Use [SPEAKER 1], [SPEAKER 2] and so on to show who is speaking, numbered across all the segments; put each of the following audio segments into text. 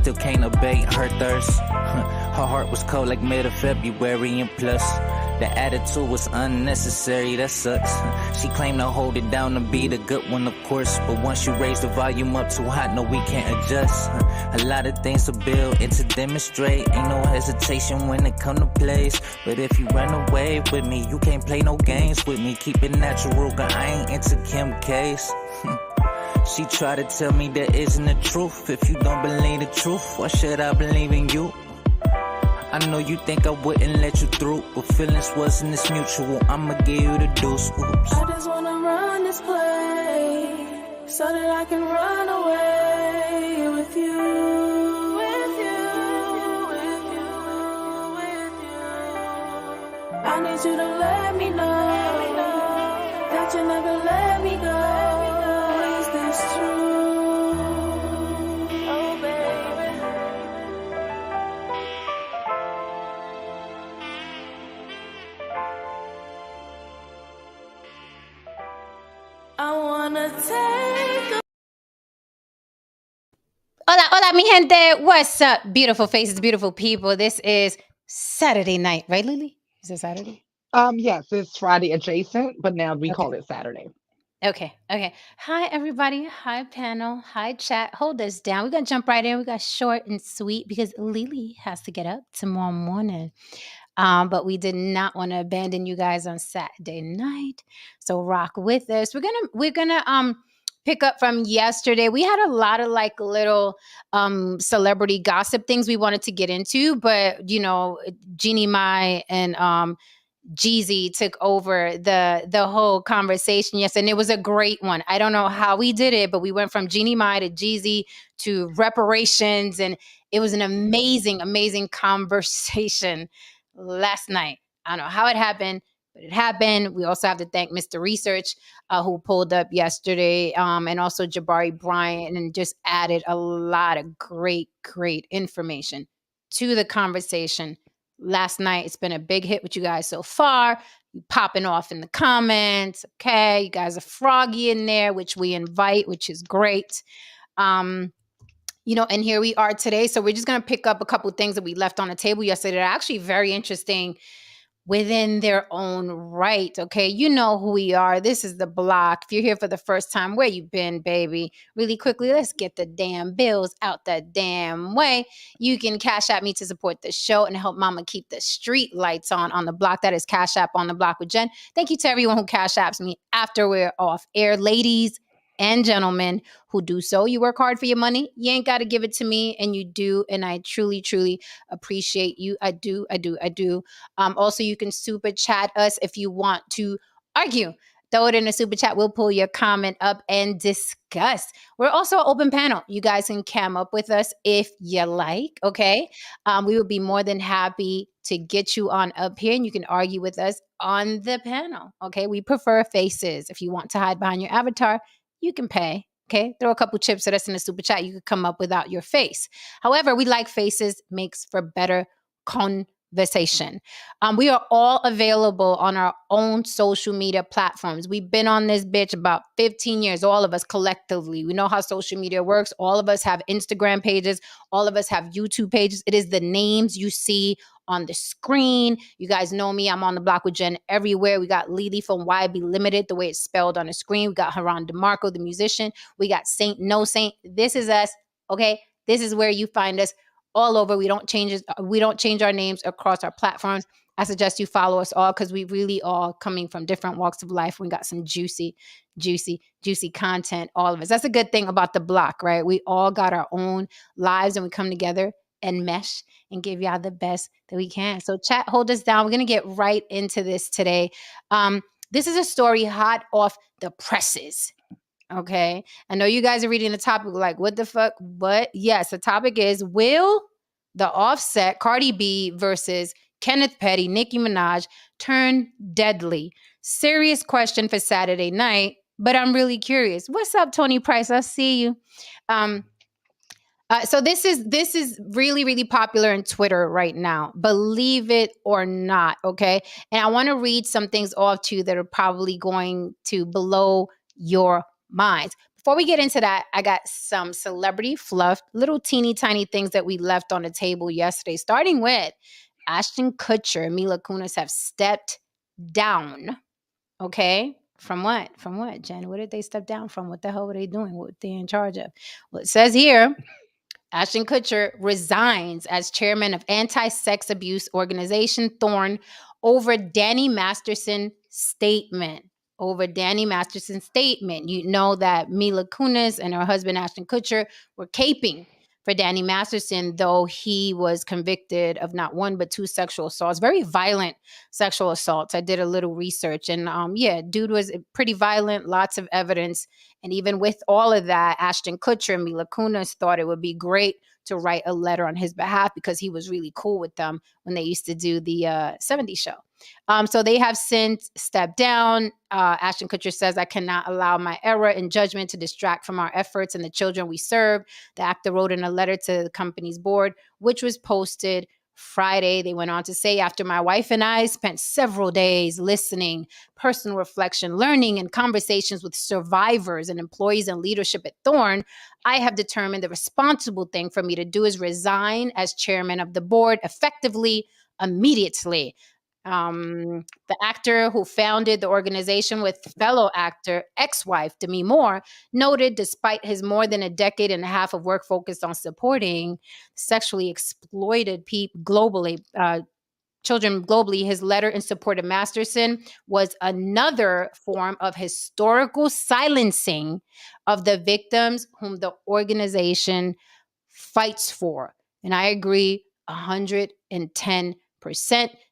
[SPEAKER 1] still can't abate her thirst. Her heart was cold like mid of February, and plus the attitude was unnecessary, that sucks. She claimed to hold it down to be the good one, of course, but once you raise the volume up too hot, no, we can't adjust. A lot of things to build and to demonstrate, ain't no hesitation when it come to place. But if you run away with me, you can't play no games with me. Keep it natural, cause I ain't into Kim K's. She tried to tell me that isn't the truth. If you don't believe the truth, why should I believe in you? I know you think I wouldn't let you through, but feelings wasn't this mutual. I'ma give you the deuce. Oops.
[SPEAKER 2] I just wanna run this play so that I can run away with you. With you, with you, with you. I need you to let me know that you never let me go. Is this true? Oh, baby. I wanna take a
[SPEAKER 3] Hola, hola, mi gente. What's up, beautiful faces, beautiful people? This is Saturday night, right, Lily? Is it Saturday?
[SPEAKER 4] Yes, it's Friday adjacent, but now we
[SPEAKER 3] Okay.
[SPEAKER 4] call it Saturday.
[SPEAKER 3] Okay. Hi, everybody. Hi, panel. Hi, chat. Hold us down. We're going to jump right in. We got short and sweet because Lily has to get up tomorrow morning. But we did not want to abandon you guys on Saturday night. So rock with us. We're gonna pick up from yesterday. We had a lot of like little celebrity gossip things we wanted to get into, but Jeannie Mai and Jeezy took over the whole conversation. Yes, and it was a great one. I don't know how we did it, but we went from Jeannie Mai to Jeezy to reparations, and it was an amazing, amazing conversation last night. I don't know how it happened, but it happened. We also have to thank Mr. Research, who pulled up yesterday, and also Jabari Bryant, and just added a lot of great, great information to the conversation last night. It's been a big hit with you guys so far. You popping off in the comments. Okay. You guys are froggy in there, which we invite, which is great. And here we are today. So we're just going to pick up a couple things that we left on the table yesterday that are actually very interesting within their own right. Okay. You know who we are. This is The Block. If you're here for the first time, where you been, baby? Really quickly, let's get the damn bills out the damn way. You can cash at me to support the show and help mama keep the street lights on the block. That is Cash App on the Block with Jen. Thank you to everyone who cash apps me after we're off air. Ladies and gentlemen who do so, you work hard for your money. You ain't got to give it to me, and you do. And I truly, truly appreciate you. I do. Also, you can super chat us if you want to argue. Throw it in a super chat. We'll pull your comment up and discuss. We're also an open panel. You guys can cam up with us if you like, okay? We would be more than happy to get you on up here, and you can argue with us on the panel, okay? We prefer faces. If you want to hide behind your avatar, you can pay, okay? Throw a couple chips at us in the super chat. You could come up without your face. However, we like faces, makes for better conversation. We are all available on our own social media platforms. We've been on this bitch about 15 years, all of us collectively. We know how social media works. All of us have Instagram pages. All of us have YouTube pages. It is the names you see on the screen. You guys know me. I'm on The Block with Jen everywhere. We got Lily from YB Limited, the way it's spelled on the screen. We got Haran DeMarco, the musician. We got Saint No Saint. This is us, okay? This is where you find us all over. We don't change our names across our platforms. I suggest you follow us all because we really all coming from different walks of life. We got some juicy content, all of us. That's a good thing about The Block, right? We all got our own lives and we come together and mesh and give y'all the best that we can. So chat, hold us down. We're going to get right into this today. This is a story hot off the presses. Okay. I know you guys are reading the topic like, what the fuck? What? Yes, the topic is, will the Offset Cardi B versus Kenneth Petty, Nicki Minaj turn deadly? Serious question for Saturday night, but I'm really curious. What's up, Tony Price? I see you. So this is really, really popular in Twitter right now, believe it or not, okay? And I want to read some things off to you that are probably going to blow your minds. Before we get into that, I got some celebrity fluff, little teeny tiny things that we left on the table yesterday, starting with Ashton Kutcher and Mila Kunis have stepped down. Okay. From what? From what, Jen? What did they step down from? What the hell were they doing? What they in charge of? Well, it says here, Ashton Kutcher resigns as chairman of anti-sex abuse organization Thorn over Danny Masterson statement. Over Danny Masterson's statement. You know that Mila Kunis and her husband Ashton Kutcher were caping for Danny Masterson, though he was convicted of not one but two sexual assaults, very violent sexual assaults. I did a little research, and yeah, dude was pretty violent, lots of evidence. And even with all of that, Ashton Kutcher and Mila Kunis thought it would be great to write a letter on his behalf because he was really cool with them when they used to do the 70s show. So they have since stepped down. Ashton Kutcher says, I cannot allow my error in judgment to distract from our efforts and the children we serve. The actor wrote in a letter to the company's board, which was posted Friday. They went on to say, after my wife and I spent several days listening, personal reflection, learning, and conversations with survivors and employees and leadership at Thorn, I have determined the responsible thing for me to do is resign as chairman of the board effectively, immediately. The actor who founded the organization with fellow actor, ex-wife Demi Moore, noted despite his more than a decade and a half of work focused on supporting sexually exploited people globally, children globally, his letter in support of Masterson was another form of historical silencing of the victims whom the organization fights for. And I agree 110%.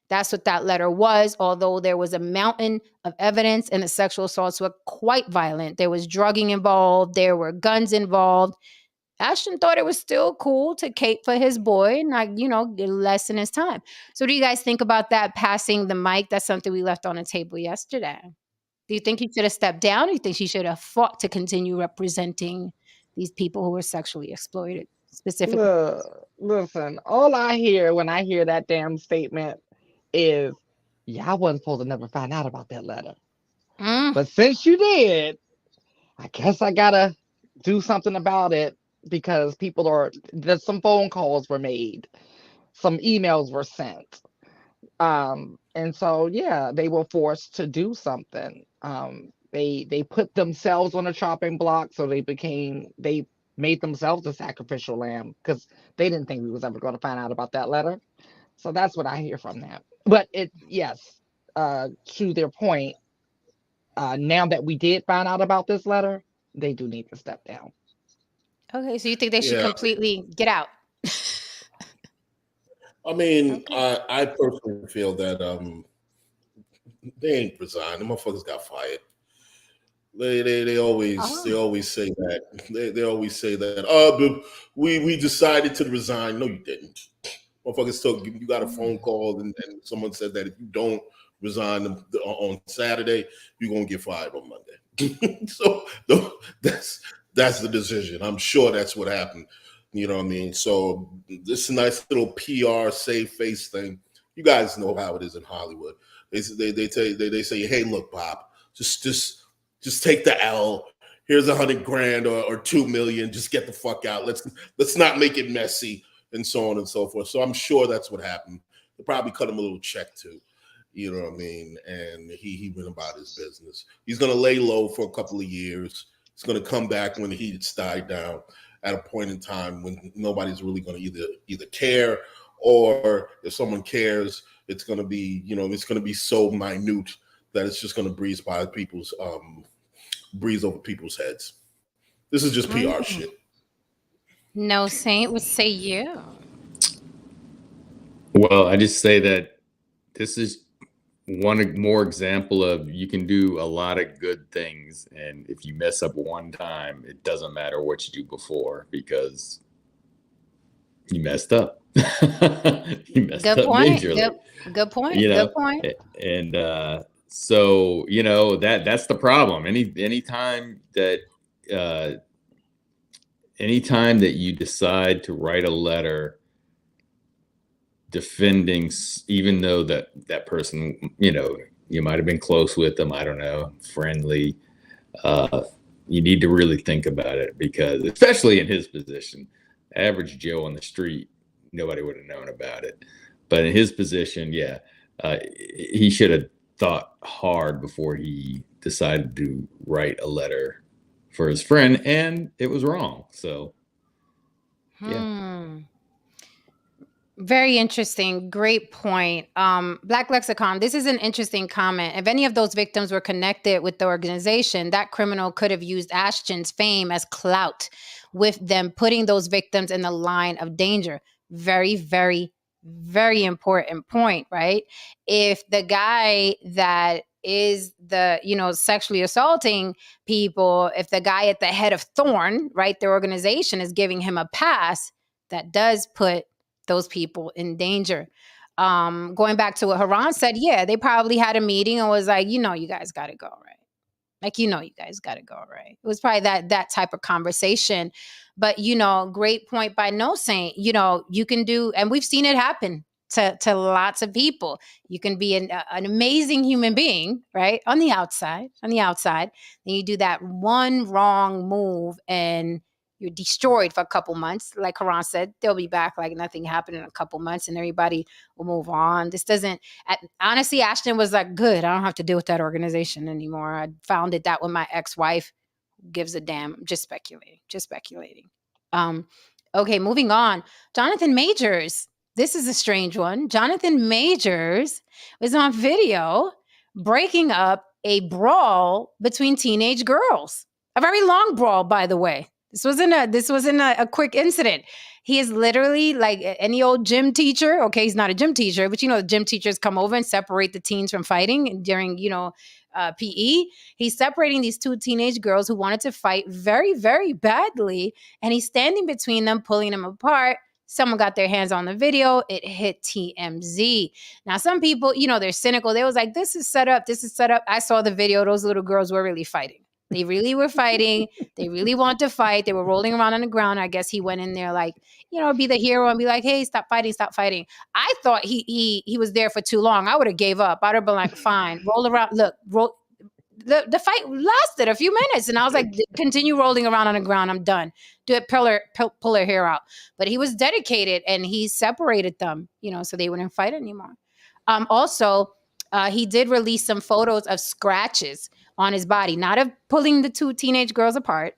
[SPEAKER 3] That's what that letter was, although there was a mountain of evidence and the sexual assaults were quite violent. There was drugging involved. There were guns involved. Ashton thought it was still cool to cape for his boy and, like, lessen his time. So what do you guys think about that, passing the mic? That's something we left on the table yesterday. Do you think he should have stepped down? Or do you think she should have fought to continue representing these people who were sexually exploited specifically?
[SPEAKER 4] Listen, all I hear when I hear that damn statement is, yeah, I wasn't supposed to never find out about that letter. But since you did, I guess I gotta do something about it because there's some phone calls were made, some emails were sent. And so, yeah, they were forced to do something. They put themselves on a chopping block, so they made themselves a sacrificial lamb because they didn't think we was ever going to find out about that letter. So that's what I hear from that. But to their point, now that we did find out about this letter, they do need to step down.
[SPEAKER 3] Okay, so you think they should completely get out?
[SPEAKER 5] I mean, okay. I personally feel that they ain't resigned. The motherfuckers got fired. They always say that. They always say that. But we decided to resign. No, you didn't. Motherfuckers told you got a phone call and someone said that if you don't resign on Saturday, you're gonna get fired on Monday. So that's the decision. I'm sure that's what happened. You know what I mean? So this nice little PR save face thing. You guys know how it is in Hollywood. They say, hey, look, Bob, just take the L. Here's $100,000 or $2 million. Just get the fuck out. Let's not make it messy and so on and so forth. So I'm sure that's what happened. They probably cut him a little check too. You know what I mean? And he went about his business. He's gonna lay low for a couple of years. He's gonna come back when the heat's died down at a point in time when nobody's really gonna either care, or if someone cares, it's gonna be, it's gonna be so minute that it's just gonna breeze over people's heads. This is just PR shit.
[SPEAKER 3] No Saint would say you.
[SPEAKER 6] Well, I just say that this is one more example of you can do a lot of good things, and if you mess up one time, it doesn't matter what you do before because you messed up. You messed
[SPEAKER 3] Good
[SPEAKER 6] up
[SPEAKER 3] point.
[SPEAKER 6] majorly.
[SPEAKER 3] Good point.
[SPEAKER 6] Good
[SPEAKER 3] point.
[SPEAKER 6] And so that's the problem. Anytime that you decide to write a letter defending, even though that person, you might have been close with them, I don't know, friendly, you need to really think about it, because especially in his position, average Joe on the street, nobody would have known about it. But in his position, he should have thought hard before he decided to write a letter for his friend, and it was wrong. So,
[SPEAKER 3] Very interesting. Great point. Black Lexicon, this is an interesting comment. If any of those victims were connected with the organization, that criminal could have used Ashton's fame as clout with them putting those victims in the line of danger. Very, very, very important point, right? If the guy that is the, sexually assaulting people, if the guy at the head of Thorn, right, their organization is giving him a pass, that does put those people in danger. Going back to what Haran said, they probably had a meeting and was like, you guys got to go, right? Like, you guys got to go, right? It was probably that type of conversation. But, great point by No Saint, you can do, and we've seen it happen to lots of people. You can be an amazing human being, right? On the outside, then you do that one wrong move and you're destroyed for a couple months. Like Haran said, they'll be back like nothing happened in a couple months and everybody will move on. This doesn't, honestly, Ashton was like, good, I don't have to deal with that organization anymore. I founded that with my ex-wife. Who gives a damn? I'm just speculating. Okay, moving on. Jonathan Majors. This is a strange one. Jonathan Majors was on video breaking up a brawl between teenage girls. A very long brawl, by the way. This wasn't a quick incident. He is literally like any old gym teacher. Okay, he's not a gym teacher, but the gym teachers come over and separate the teens from fighting during, PE. He's separating these two teenage girls who wanted to fight very, very badly. And he's standing between them, pulling them apart. Someone got their hands on the video. It hit TMZ. Now, some people, they're cynical. They was like, this is set up. I saw the video. Those little girls were really fighting. They really were fighting. They really want to fight. They were rolling around on the ground. I guess he went in there like, be the hero and be like, hey, stop fighting. I thought he was there for too long. I would have gave up. I'd have been like, fine, roll around. Look, the fight lasted a few minutes. And I was like, continue rolling around on the ground. I'm done. Do it, pull her hair out. But he was dedicated and he separated them, so they wouldn't fight anymore. Also, he did release some photos of scratches on his body, not of pulling the two teenage girls apart,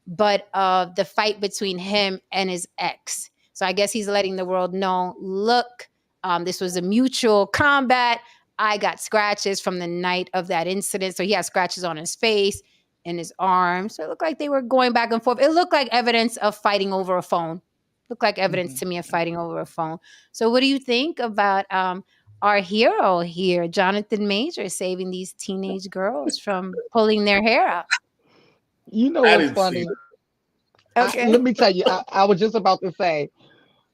[SPEAKER 3] but of the fight between him and his ex. So I guess he's letting the world know, look, this was a mutual combat. I got scratches from the night of that incident. So he has scratches on his face and his arms. So it looked like they were going back and forth. It looked like evidence of fighting over a phone. Looked like evidence to me of fighting over a phone. So what do you think about our hero here, Jonathan Major, saving these teenage girls from pulling their hair out?
[SPEAKER 4] What's funny? Okay. Let me tell you, I was just about to say,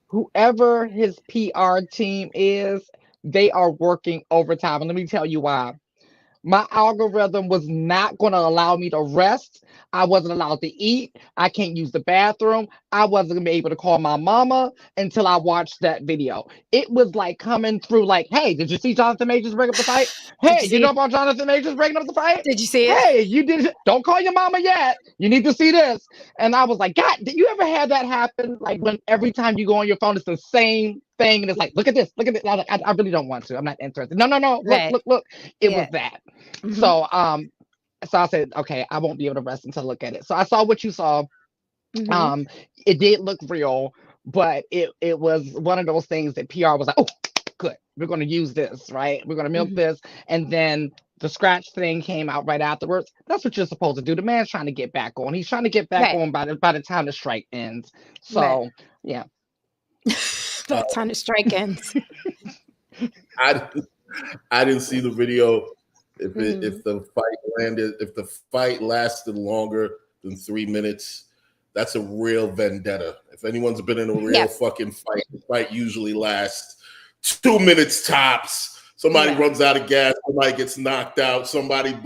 [SPEAKER 4] whoever his PR team is, they are working overtime. And let me tell you why. My algorithm was not going to allow me to rest. I wasn't allowed to eat. I can't use the bathroom. I wasn't going to be able to call my mama until I watched that video. It was like coming through like, hey, did you see Jonathan Majors break up the fight? Hey, you know about Jonathan Majors breaking up the fight?
[SPEAKER 3] Did you see it?
[SPEAKER 4] Hey, you did. Don't call your mama yet. You need to see this. And I was like, God, did you ever have that happen? Like when every time you go on your phone, it's the same thing. And it's like, look at this. I was like, I really don't want to. I'm not interested. No. Look. It was that. Mm-hmm. So I said, okay, I won't be able to rest until I look at it. So I saw what you saw. Mm-hmm. It did look real, but it was one of those things that PR was like, oh, good. We're going to use this, right? We're going to milk this. And then the scratch thing came out right afterwards. That's what you're supposed to do. The man's trying to get back on. He's trying to get back on by the time the strike ends. So, yeah.
[SPEAKER 3] By the time the strike ends.
[SPEAKER 5] I didn't see the video. If the fight lasted longer than 3 minutes, that's a real vendetta. If anyone's been in a real fucking fight, the fight usually lasts 2 minutes tops. Somebody runs out of gas, somebody gets knocked out, somebody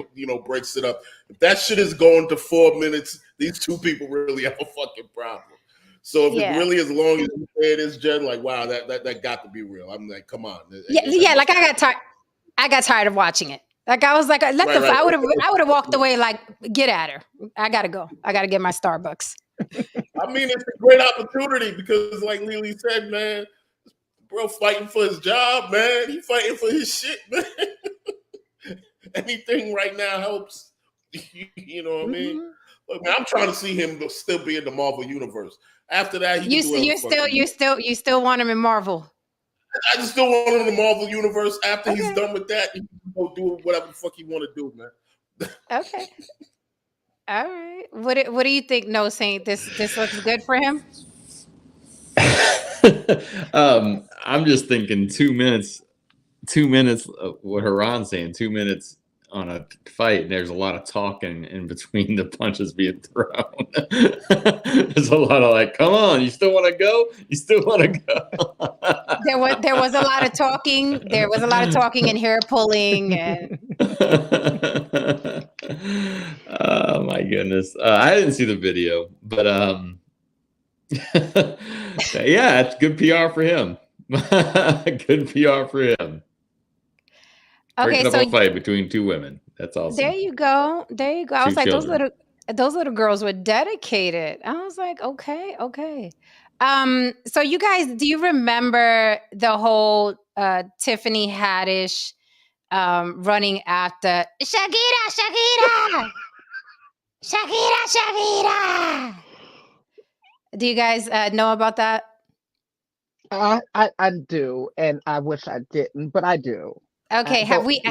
[SPEAKER 5] breaks it up. If that shit is going to 4 minutes, these two people really have a fucking problem. So if it really is long as you say it is, Jen, like wow, that got to be real. I'm like, come on.
[SPEAKER 3] Like I got tired of watching it. Like I was like,
[SPEAKER 5] Right, right.
[SPEAKER 3] I would have walked away like, get at her. I gotta go. I gotta get my Starbucks.
[SPEAKER 5] I mean, it's a great opportunity because, like Lily said, man, bro fighting for his job, man. He fighting for his shit, man. Anything right now helps. You know what I mean? Look, man, I'm trying to see him still be in the Marvel universe. After that,
[SPEAKER 3] you still want him in Marvel.
[SPEAKER 5] I just still want him in the Marvel universe. After he's done with that, he can go do whatever the fuck he want to do, man.
[SPEAKER 3] Okay. All right. What do you think? No Saint, this looks good for him.
[SPEAKER 6] I'm just thinking 2 minutes. 2 minutes. What Haran's saying, 2 minutes on a fight, and there's a lot of talking in between the punches being thrown. There's a lot of like, come on, you still want to go? You still want to go?
[SPEAKER 3] There was a lot of talking. There was a lot of talking and hair pulling. And...
[SPEAKER 6] oh my goodness, I didn't see the video, but yeah, it's good PR for him. Good PR for him.
[SPEAKER 3] Okay,
[SPEAKER 6] breaking up a fight between two women. That's awesome.
[SPEAKER 3] There you go. There you go. I was like,
[SPEAKER 6] children.
[SPEAKER 3] those little girls were dedicated. I was like, okay. So you guys, do you remember the whole Tiffany Haddish running after Shakira? Do you guys know about that?
[SPEAKER 4] I do, and I wish I didn't, but I do.
[SPEAKER 3] Okay, have we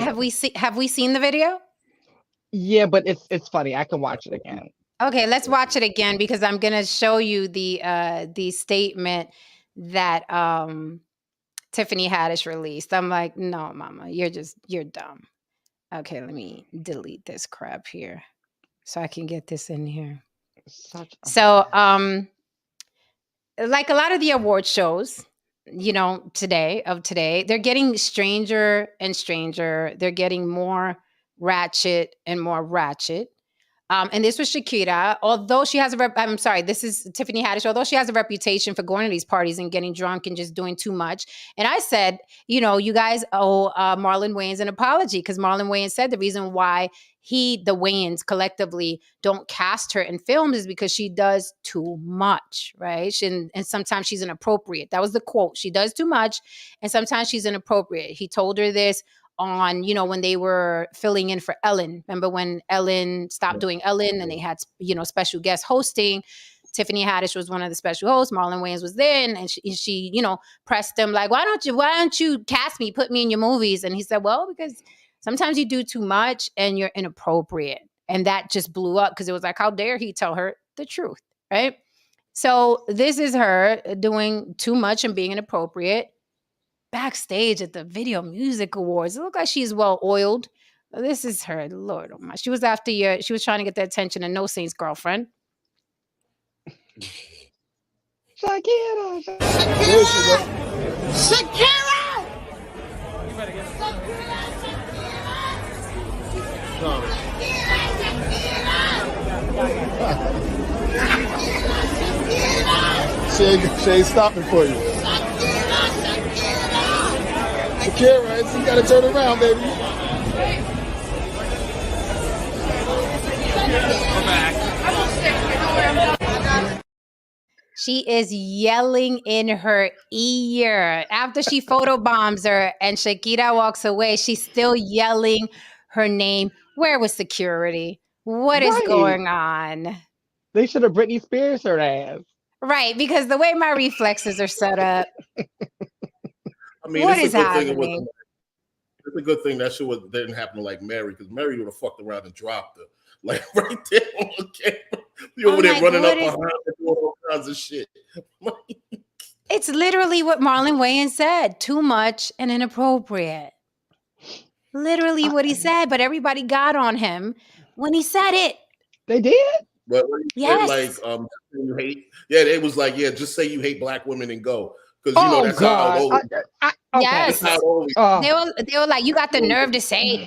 [SPEAKER 3] seen the video?
[SPEAKER 4] Yeah, but it's funny. I can watch it again.
[SPEAKER 3] Okay, let's watch it again because I'm gonna show you the statement that Tiffany Haddish released. I'm like, no, mama, you're dumb. Okay, let me delete this crap here so I can get this in here. So, like a lot of the award shows, today, they're getting stranger and stranger. They're getting more ratchet and more ratchet. And this was Shakira, although she has this is Tiffany Haddish, although she has a reputation for going to these parties and getting drunk and just doing too much. And I said, you guys owe Marlon Wayans an apology because Marlon Wayans said the reason why the Wayans collectively don't cast her in films is because she does too much, right? And sometimes she's inappropriate. That was the quote. She does too much and sometimes she's inappropriate. He told her this on, when they were filling in for Ellen. Remember when Ellen stopped doing Ellen and they had, special guest hosting? Tiffany Haddish was one of the special hosts. Marlon Wayans was there and she pressed him like, why don't you cast me, put me in your movies? And he said, well, because sometimes you do too much and you're inappropriate. And that just blew up because it was like, how dare he tell her the truth, right? So this is her doing too much and being inappropriate. Backstage at the Video Music Awards. It looked like she's well oiled. This is her. Lord oh my. She was she was trying to get the attention of No Saint's girlfriend.
[SPEAKER 4] Shakira!
[SPEAKER 7] Shay's stopping for you. Shakira, so you gotta turn around, baby.
[SPEAKER 3] She is yelling in her ear. After she photobombs her and Shakira walks away, she's still yelling her name. Where was security? What is going on?
[SPEAKER 4] They should have Britney Spears her ass.
[SPEAKER 3] Right, because the way my reflexes are set up.
[SPEAKER 5] I mean,
[SPEAKER 3] what is happening?
[SPEAKER 5] It's a good thing that shit didn't happen to like Mary, because Mary would have fucked around and dropped her. Like right there on the camera. You over there running up behind her doing all kinds of shit.
[SPEAKER 3] It's literally what Marlon Wayans said. Too much and inappropriate. Literally what he said, but everybody got on him when he said it.
[SPEAKER 4] They did?
[SPEAKER 5] But
[SPEAKER 3] yes.
[SPEAKER 5] You hate, it was like, just say you hate black women and go. Because that's how old.
[SPEAKER 3] Yes, they were like, you got the nerve to say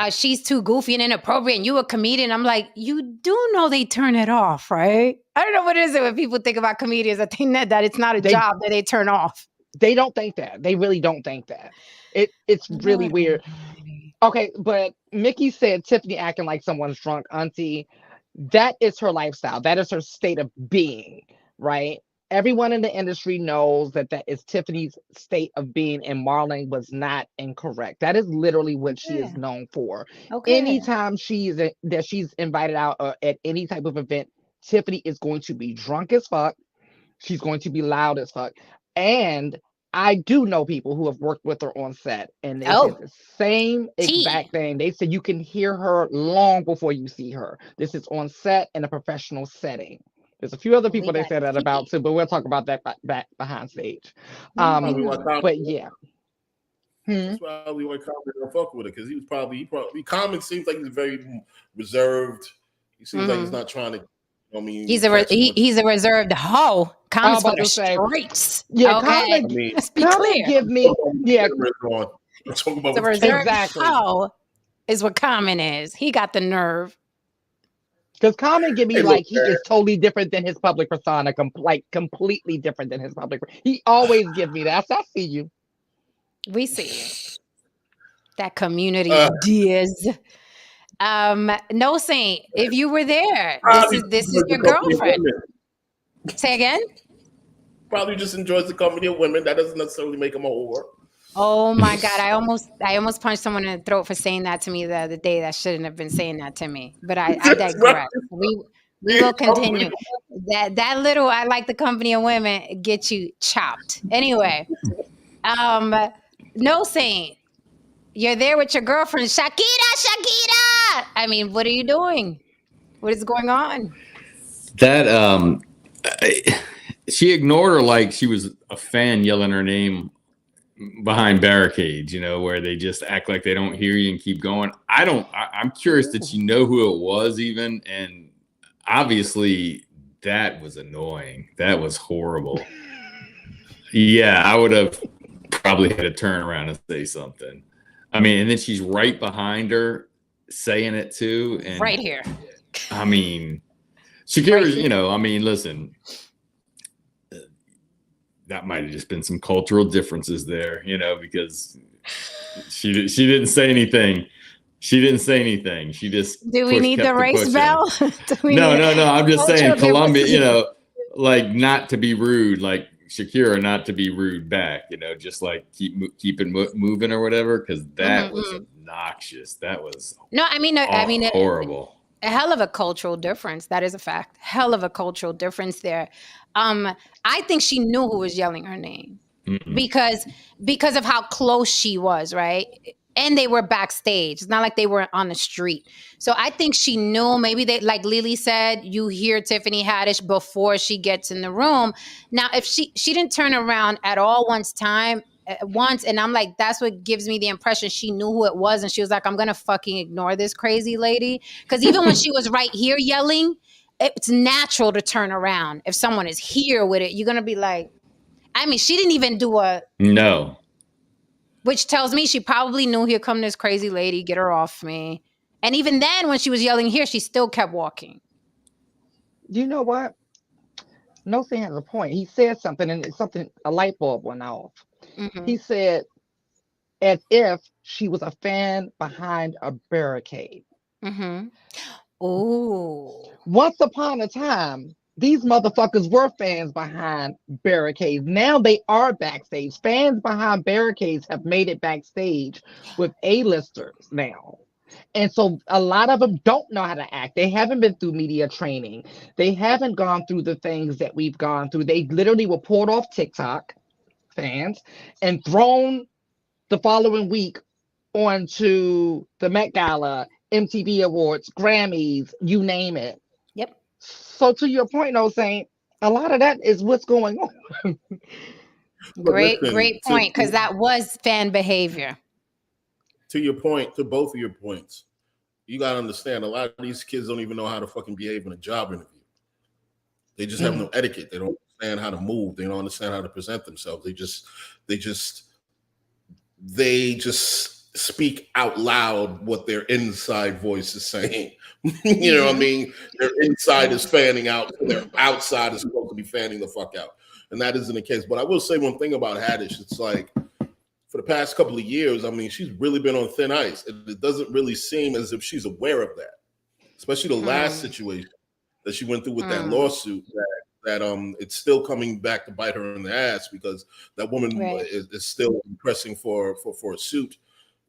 [SPEAKER 3] she's too goofy and inappropriate, and you a comedian. I'm like, you do know they turn it off, right? I don't know what it is when people think about comedians. I think that it's not a job that they turn off.
[SPEAKER 4] They don't think that. They really don't think that. It's really weird. Okay, but Mickey said Tiffany acting like someone's drunk, Auntie. That is her lifestyle. That is her state of being, right? Everyone in the industry knows that that is Tiffany's state of being, and Marlon was not incorrect. That is literally what she is
[SPEAKER 3] Yeah.
[SPEAKER 4] known for.
[SPEAKER 3] Okay.
[SPEAKER 4] Anytime that she's invited out at any type of event, Tiffany is going to be drunk as fuck. She's going to be loud as fuck. And I do know people who have worked with her on set, and they said
[SPEAKER 3] Oh,
[SPEAKER 4] the same
[SPEAKER 3] T.
[SPEAKER 4] exact thing. They said you can hear her long before you see her. This is on set in a professional setting. There's a few other
[SPEAKER 3] We
[SPEAKER 4] people they
[SPEAKER 3] got
[SPEAKER 4] said that about
[SPEAKER 3] T.
[SPEAKER 4] too, but we'll talk about that back behind stage.
[SPEAKER 5] Probably why Common,
[SPEAKER 4] But yeah.
[SPEAKER 5] that's probably why Common don't fuck with it, because he probably Common seems like he's very reserved. He seems like he's not trying to. I mean,
[SPEAKER 3] He's a reserved hoe. Common's for the streets.
[SPEAKER 4] Yeah,
[SPEAKER 3] okay.
[SPEAKER 4] Common,
[SPEAKER 3] Let's be
[SPEAKER 4] Common
[SPEAKER 3] clear.
[SPEAKER 4] give me
[SPEAKER 5] talking about
[SPEAKER 3] the reserved
[SPEAKER 4] exactly.
[SPEAKER 3] hoe is what Common is. He got the nerve.
[SPEAKER 4] Because Common give me like he is totally different than his public persona, like completely different than his public. He always give me that. I see you.
[SPEAKER 3] We see you. That community diz. No Saint, if you were there, this is your girlfriend. Say again?
[SPEAKER 5] Probably just enjoys the company of women. That doesn't necessarily make him a whore.
[SPEAKER 3] Oh my God! I almost punched someone in the throat for saying that to me the other day. That shouldn't have been saying that to me. But I digress. We will continue. That little I like the company of women get you chopped. Anyway, No Saint, you're there with your girlfriend Shakira. I mean, what are you doing? What is going on?
[SPEAKER 6] That she ignored her like she was a fan yelling her name behind barricades, where they just act like they don't hear you and keep going. I'm curious, did she know who it was even? And obviously that was annoying. That was horrible. Yeah, I would have probably had to turn around and say something. I mean, and then she's right behind her saying it too. And
[SPEAKER 3] right here.
[SPEAKER 6] I mean, Shakira's, listen, that might have just been some cultural differences there, because she didn't say anything. She didn't say anything. She just
[SPEAKER 3] do we need the race bell?
[SPEAKER 6] No. I'm just saying, Colombia, like not to be rude, like Shakira not to be rude back, just like keep it moving or whatever, because that was obnoxious. That was horrible.
[SPEAKER 3] A hell of a cultural difference. That is a fact. Hell of a cultural difference there. I think she knew who was yelling her name because of how close she was, right? And they were backstage. It's not like they were on the street. So I think she knew. Maybe they, like Lily said, you hear Tiffany Haddish before she gets in the room. Now, if she didn't turn around at all once, and I'm like, that's what gives me the impression she knew who it was, and she was like, I'm gonna fucking ignore this crazy lady. Because even when she was right here yelling, it's natural to turn around. If someone is here with it, you're gonna be like, I mean, she didn't even do
[SPEAKER 6] no.
[SPEAKER 3] Which tells me she probably knew, here come this crazy lady, get her off me. And even then, when she was yelling here, she still kept walking.
[SPEAKER 4] You know what? No Saint has a point. He said something, and a light bulb went off. He said, as if she was a fan behind a barricade.
[SPEAKER 3] Oh.
[SPEAKER 4] Once upon a time, these motherfuckers were fans behind barricades. Now they are backstage. Fans behind barricades have made it backstage with A-listers now. And so a lot of them don't know how to act. They haven't been through media training. They haven't gone through the things that we've gone through. They literally were pulled off TikTok, fans, and thrown the following week onto the Met Gala, MTV Awards, Grammys, you name it.
[SPEAKER 3] Yep.
[SPEAKER 4] So to your point, No Saint, a lot of that is what's going on.
[SPEAKER 3] Great point, because that was fan behavior.
[SPEAKER 5] To your point, to both of your points, you got to understand, a lot of these kids don't even know how to fucking behave in a job interview. They just have no etiquette. They don't understand how to move. They don't understand how to present themselves. They just speak out loud what their inside voice is saying. You know what I mean? Their inside is fanning out. Their outside is supposed to be fanning the fuck out. And that isn't the case. But I will say one thing about Haddish. It's like, for the past couple of years, I mean, she's really been on thin ice. It doesn't really seem as if she's aware of that, especially the last situation that she went through with that lawsuit. That it's still coming back to bite her in the ass because that woman is still pressing for a suit.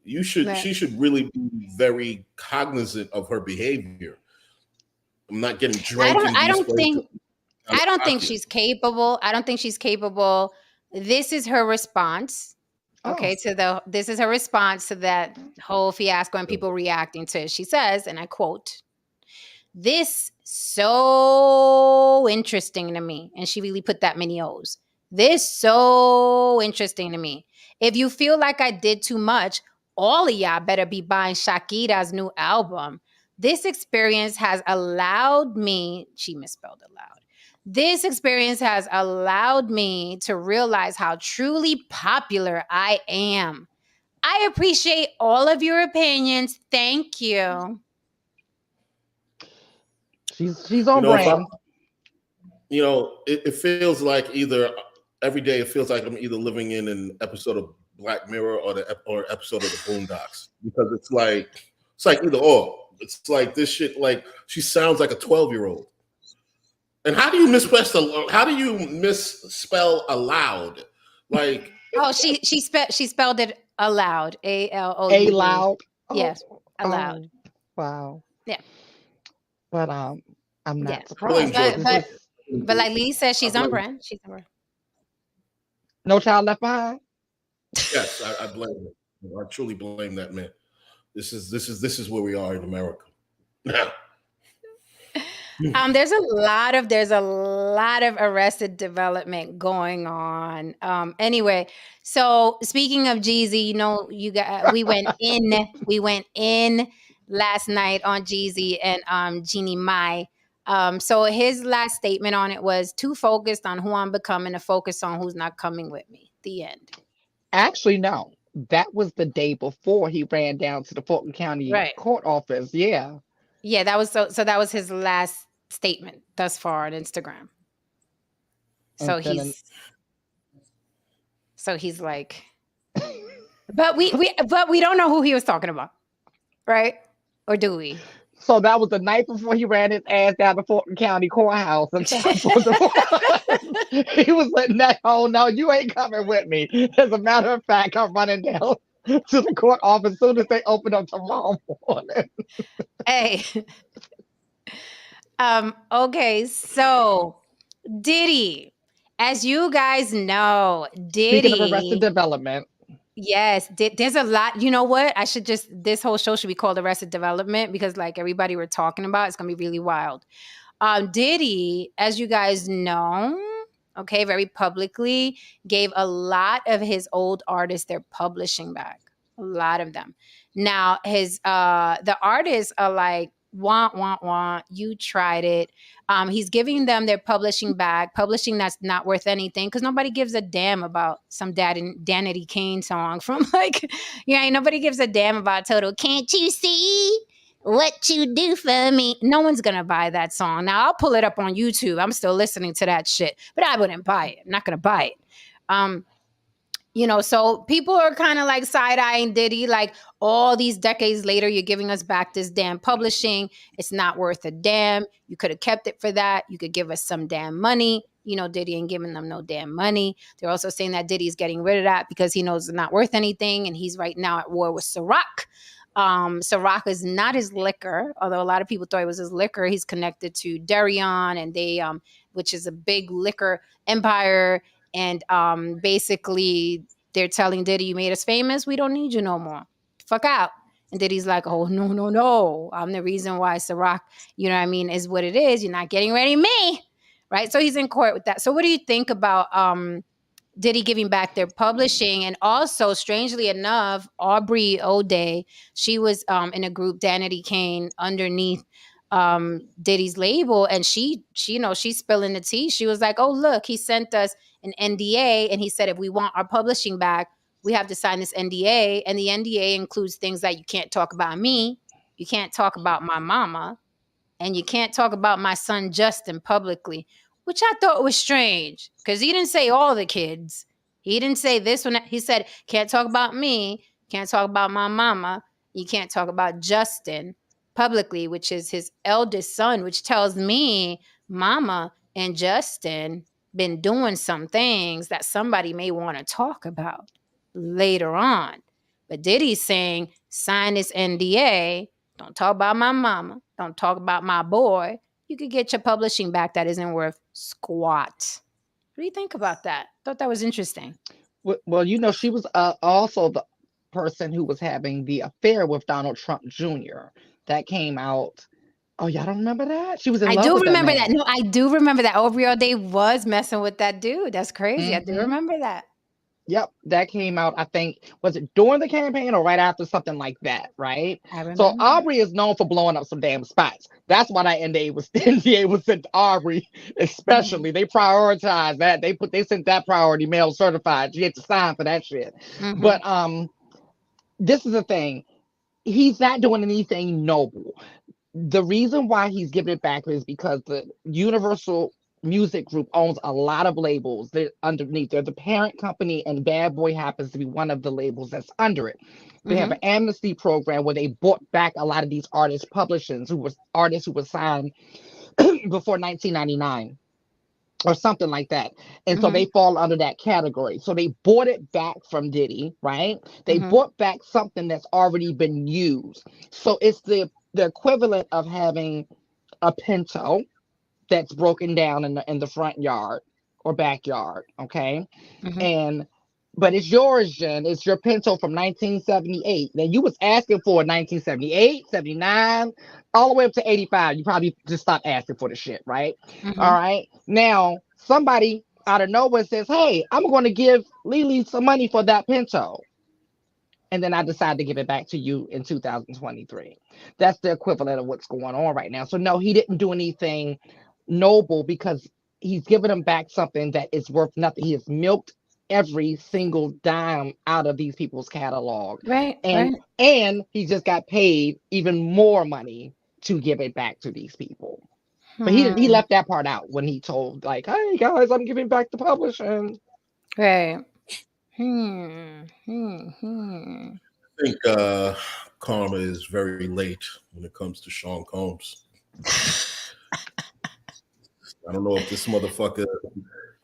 [SPEAKER 5] She should really be very cognizant of her behavior. I'm not getting drunk.
[SPEAKER 3] I don't think she's capable. I don't think she's capable. This is her response. Okay, this is her response to that whole fiasco and people reacting to it. She says, and I quote, "This so interesting to me." And she really put that many O's. "This so interesting to me. If you feel like I did too much, all of y'all better be buying Shakira's new album. This experience has allowed me," she misspelled aloud. "This experience has allowed me to realize how truly popular I am. I appreciate all of your opinions. Thank you."
[SPEAKER 4] She's on brand.
[SPEAKER 5] It feels like every day it feels like I'm either living in an episode of Black Mirror or episode of the Boondocks, because it's like either or. It's like this shit. Like she sounds like a 12-year-old. And how do you misspell allowed? Like
[SPEAKER 3] she spelled it aloud. ALOUD.
[SPEAKER 4] Aloud.
[SPEAKER 3] Yes, aloud.
[SPEAKER 4] Wow.
[SPEAKER 3] Yeah.
[SPEAKER 4] But I'm not surprised.
[SPEAKER 3] But like Lee says, she's on brand. She's on brand.
[SPEAKER 4] No Child Left Behind.
[SPEAKER 5] Yes, I blame him. I truly blame that man. This is where we are in America now.
[SPEAKER 3] There's a lot of Arrested Development going on. Anyway, so speaking of Jeezy, we went in last night on Jeezy and Jeannie Mai. So his last statement on it was, "Too focused on who I'm becoming to focus on who's not coming with me." The end.
[SPEAKER 4] Actually, no. That was the day before he ran down to the Fulton County court office. Yeah.
[SPEAKER 3] Yeah, that was so that was his last statement thus far on Instagram. So he's like, but we don't know who he was talking about, right? Or do we?
[SPEAKER 4] So that was the night before he ran his ass down to Fulton County courthouse. And he was letting that, "Oh no, you ain't coming with me. As a matter of fact, I'm running down to the court office as soon as they open up tomorrow morning."
[SPEAKER 3] Hey. Okay, so Diddy, as you guys know,
[SPEAKER 4] Speaking of Arrested Development.
[SPEAKER 3] Yes, there's a lot. You know what? This whole show should be called Arrested Development, because like everybody we're talking about, it's going to be really wild. Diddy, as you guys know, okay, very publicly gave a lot of his old artists their publishing back. A lot of them. Now the artists are like, "Want, you tried it." He's giving them their publishing back, publishing that's not worth anything, because nobody gives a damn about some Danity Kane song from nobody gives a damn about Total. "Can't you see what you do for me?" No one's gonna buy that song. Now I'll pull it up on YouTube. I'm still listening to that shit, but I wouldn't buy it. I'm not gonna buy it. So people are kind of like side-eyeing Diddy, like, all these decades later, you're giving us back this damn publishing. It's not worth a damn. You could have kept it for that. You could give us some damn money. Diddy ain't giving them no damn money. They're also saying that Diddy's getting rid of that because he knows it's not worth anything, and he's right now at war with Ciroc. Ciroc is not his liquor, although a lot of people thought it was his liquor. He's connected to Darion, and they, which is a big liquor empire. And basically, they're telling Diddy, "You made us famous. We don't need you no more. Fuck out." And Diddy's like, "Oh, no. I'm the reason why Ciroc, is what it is. You're not getting rid of me." Right? So he's in court with that. So what do you think about Diddy giving back their publishing? And also, strangely enough, Aubrey O'Day, she was in a group, Danity Kane, underneath Diddy's label, and she's spilling the tea. She was like, "Oh, look, he sent us an NDA, and he said if we want our publishing back, we have to sign this NDA, and the NDA includes things like you can't talk about me, you can't talk about my mama, and you can't talk about my son Justin publicly," which I thought was strange, because he didn't say all the kids, He didn't say this one. He said, can't talk about me, can't talk about my mama, you can't talk about Justin publicly, which is his eldest son, which tells me mama and Justin been doing some things that somebody may want to talk about later on. But Diddy's saying, sign this NDA, don't talk about my mama, don't talk about my boy. You could get your publishing back that isn't worth squat. What do you think about that? Thought that was interesting.
[SPEAKER 4] Well, you know, she was also the person who was having the affair with Donald Trump Jr. That came out. Oh, y'all don't remember that? She was in
[SPEAKER 3] I
[SPEAKER 4] love
[SPEAKER 3] do
[SPEAKER 4] with
[SPEAKER 3] remember
[SPEAKER 4] that
[SPEAKER 3] that.
[SPEAKER 4] man.
[SPEAKER 3] No, I do remember that. Obreo Day was messing with that dude. That's crazy. I do
[SPEAKER 4] Mhm.
[SPEAKER 3] remember that.
[SPEAKER 4] Yep, that came out, I think, was it during the campaign or right after, something like that, right?
[SPEAKER 3] I remember.
[SPEAKER 4] So Aubrey is known for blowing up some damn spots. That's why that NDA was sent to Aubrey, especially. They prioritized that. They sent that priority mail certified. She had to sign for that shit.
[SPEAKER 3] Mhm.
[SPEAKER 4] But this is the thing. He's not doing anything noble. The reason why he's giving it back is because the Universal Music Group owns a lot of labels. They're underneath. They're the parent company, and Bad Boy happens to be one of the labels that's under it. They have an amnesty program where they bought back a lot of these artists' publishings, artists who were signed before 1999 or something like that. And so they fall under that category. So they bought it back from Diddy, right? They bought back something that's already been used. So it's the equivalent of having a Pinto that's broken down in the front yard or backyard, okay? But it's yours, Jen. It's your Pinto from 1978. Now, you was asking for 1978, 79, all the way up to 85. You probably just stopped asking for the shit, right? All right. Now, somebody out of nowhere says, hey, I'm going to give Lily some money for that Pinto. And then I decide to give it back to you in 2023. That's the equivalent of what's going on right now. So, no, he didn't do anything noble because he's giving them back something that is worth nothing. He has milked every single dime out of these people's catalog.
[SPEAKER 3] Right.
[SPEAKER 4] And he just got paid even more money to give it back to these people. But he left that part out when he told, like, hey, guys, I'm giving back the publishing.
[SPEAKER 3] Right.
[SPEAKER 5] I think karma is very late when it comes to Sean Combs. I don't know if this motherfucker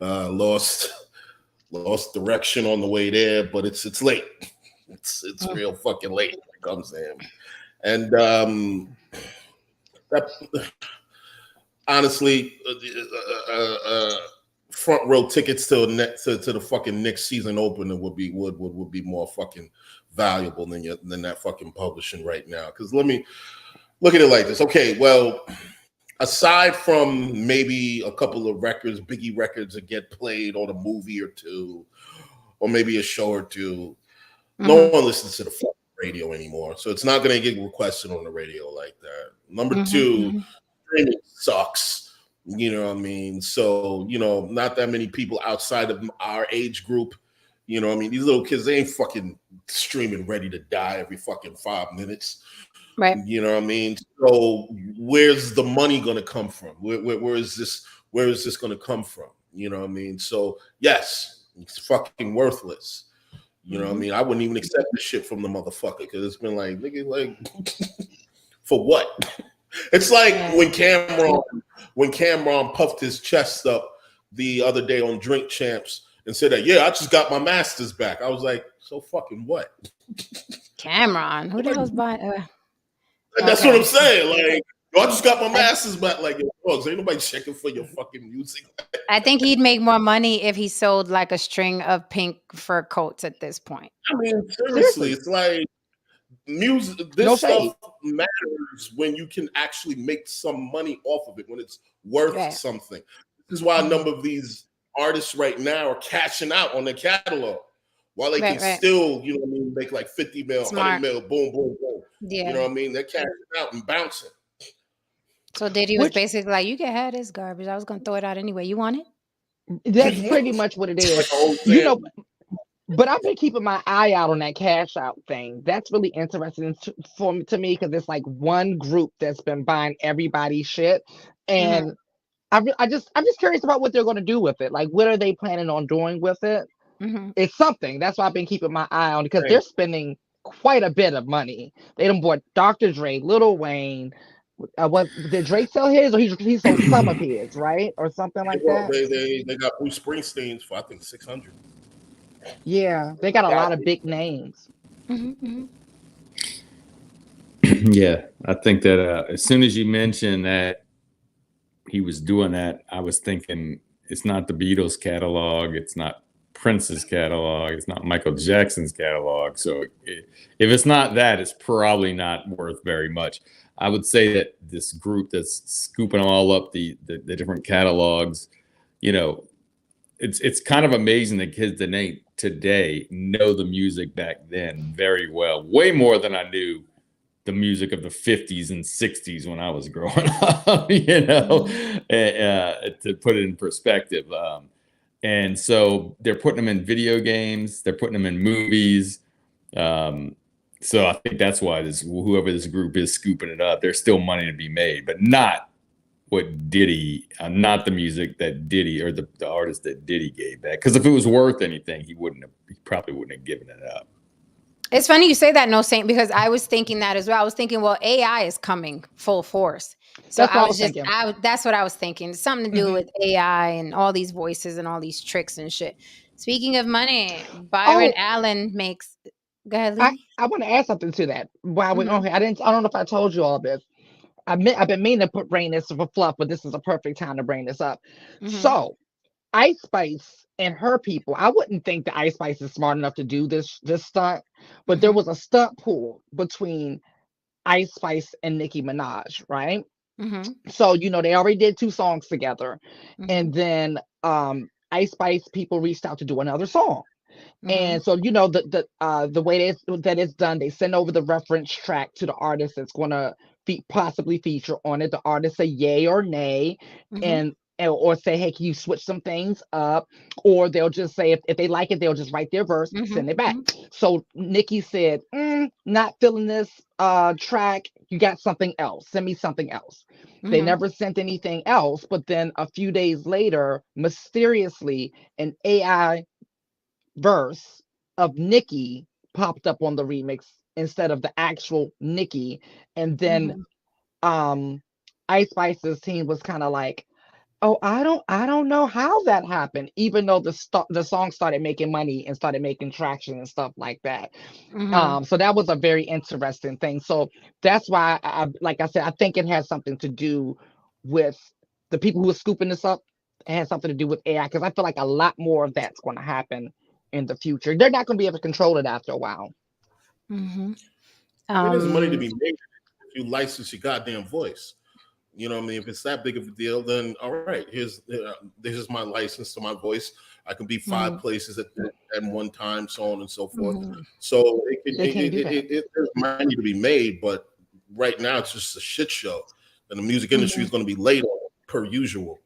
[SPEAKER 5] lost direction on the way there, but it's late. It's real fucking late when it comes to him. And that, honestly, front row tickets to the fucking Knicks season opener would be more fucking valuable than that fucking publishing right now. Because let me look at it like this. Okay, well, aside from maybe a couple of records, Biggie records that get played on a movie or two, or maybe a show or two, no one listens to the fucking radio anymore. So it's not going to get requested on the radio like that. Number two, streaming sucks. You know what I mean? So, you know, not that many people outside of our age group, you know what I mean? These little kids, they ain't fucking streaming ready to die every fucking 5 minutes.
[SPEAKER 3] Right.
[SPEAKER 5] You know what I mean? So where's the money going to come from? Where is this going to come from? You know what I mean? So yes, it's fucking worthless. You know what I mean? I wouldn't even accept this shit from the motherfucker because it's been like, nigga, like, for what? It's like when Cameron puffed his chest up the other day on Drink Champs and said that, yeah, I just got my masters back. I was like, so fucking what?
[SPEAKER 3] Cameron, who the hell's buying?
[SPEAKER 5] That's what I'm saying. Like, I just got my masters back. Like, ain't nobody checking for your fucking music.
[SPEAKER 3] I think he'd make more money if he sold like a string of pink fur coats at this point.
[SPEAKER 5] I mean, seriously, it's like music. This stuff matters when you can actually make some money off of it, when it's worth something. This is why a number of these artists right now are cashing out on their catalog. While they can still, you know what I mean, make like 50 mil, 100 mil, boom, boom, boom.
[SPEAKER 3] Yeah.
[SPEAKER 5] You know what I mean? They're cashing out and bouncing.
[SPEAKER 3] So Diddy was basically like, you can have this garbage. I was going to throw it out anyway. You want it?
[SPEAKER 4] That's pretty much what it is. You know, but I've been keeping my eye out on that cash out thing. That's really interesting to me because it's like one group that's been buying everybody's shit. And I'm just curious about what they're going to do with it. Like, what are they planning on doing with it? It's something. That's why I've been keeping my eye on, because
[SPEAKER 5] Hey.
[SPEAKER 4] they're spending quite a bit of money. They done bought Dr. Dre, Lil Wayne. Did Drake sell his, or he sold some of his, right, or something like that?
[SPEAKER 5] They got Bruce Springsteen's for I think 600.
[SPEAKER 4] Yeah, they got a lot of big names.
[SPEAKER 6] Yeah, I think that as soon as you mentioned that he was doing that, I was thinking it's not the Beatles catalog, it's not Prince's catalog, it's not Michael Jackson's catalog. So if it's not that, it's probably not worth very much. I would say that this group that's scooping all up the different catalogs, you know, it's kind of amazing that kids today know the music back then very well, way more than I knew the music of the 50s and 60s when I was growing up, you know, to put it in perspective. And so they're putting them in video games, they're putting them in movies. So I think that's why whoever this group is scooping it up, there's still money to be made, but not what Diddy, not the music that Diddy or the artist that Diddy gave back. Because if it was worth anything, he probably wouldn't have given it up.
[SPEAKER 3] It's funny you say that, No Saint, because I was thinking that as well. I was thinking, well, AI is coming full force. So that's what I was thinking. Something to do with AI and all these voices and all these tricks and shit. Speaking of money, Byron Allen makes. Go ahead, Lee.
[SPEAKER 4] I want to add something to that. While we're on here, I don't know if I told you all this. I've been meaning to bring this for fluff, but this is a perfect time to bring this up. So, Ice Spice and her people, I wouldn't think that Ice Spice is smart enough to do this stunt, but there was a stunt pool between Ice Spice and Nicki Minaj, right? So, you know, they already did 2 songs together, and then Ice Spice people reached out to do another song. And so, you know, the way that it's done, they send over the reference track to the artist that's going to possibly feature on it. The artist say yay or nay, or say, hey, can you switch some things up? Or they'll just say, if they like it, they'll just write their verse, send it back. So Nicki said, not feeling this track. You got something else. Send me something else. They never sent anything else. But then a few days later, mysteriously, an AI verse of Nicki popped up on the remix instead of the actual Nicki. And then Ice Spice's team was kind of like, oh, I don't know how that happened, even though the song started making money and started making traction and stuff like that. So that was a very interesting thing. So that's why, like I said, I think it has something to do with the people who are scooping this up. It has something to do with AI, because I feel like a lot more of that's going to happen in the future. They're not going to be able to control it after a while.
[SPEAKER 5] There's money to be made if you license your goddamn voice. You know what I mean? If it's that big of a deal, then all right, this is my license to my voice. I can be 5 places at one time, so on and so forth. So there's money to be made, but right now it's just a shit show, and the music industry is going to be late on it, per usual.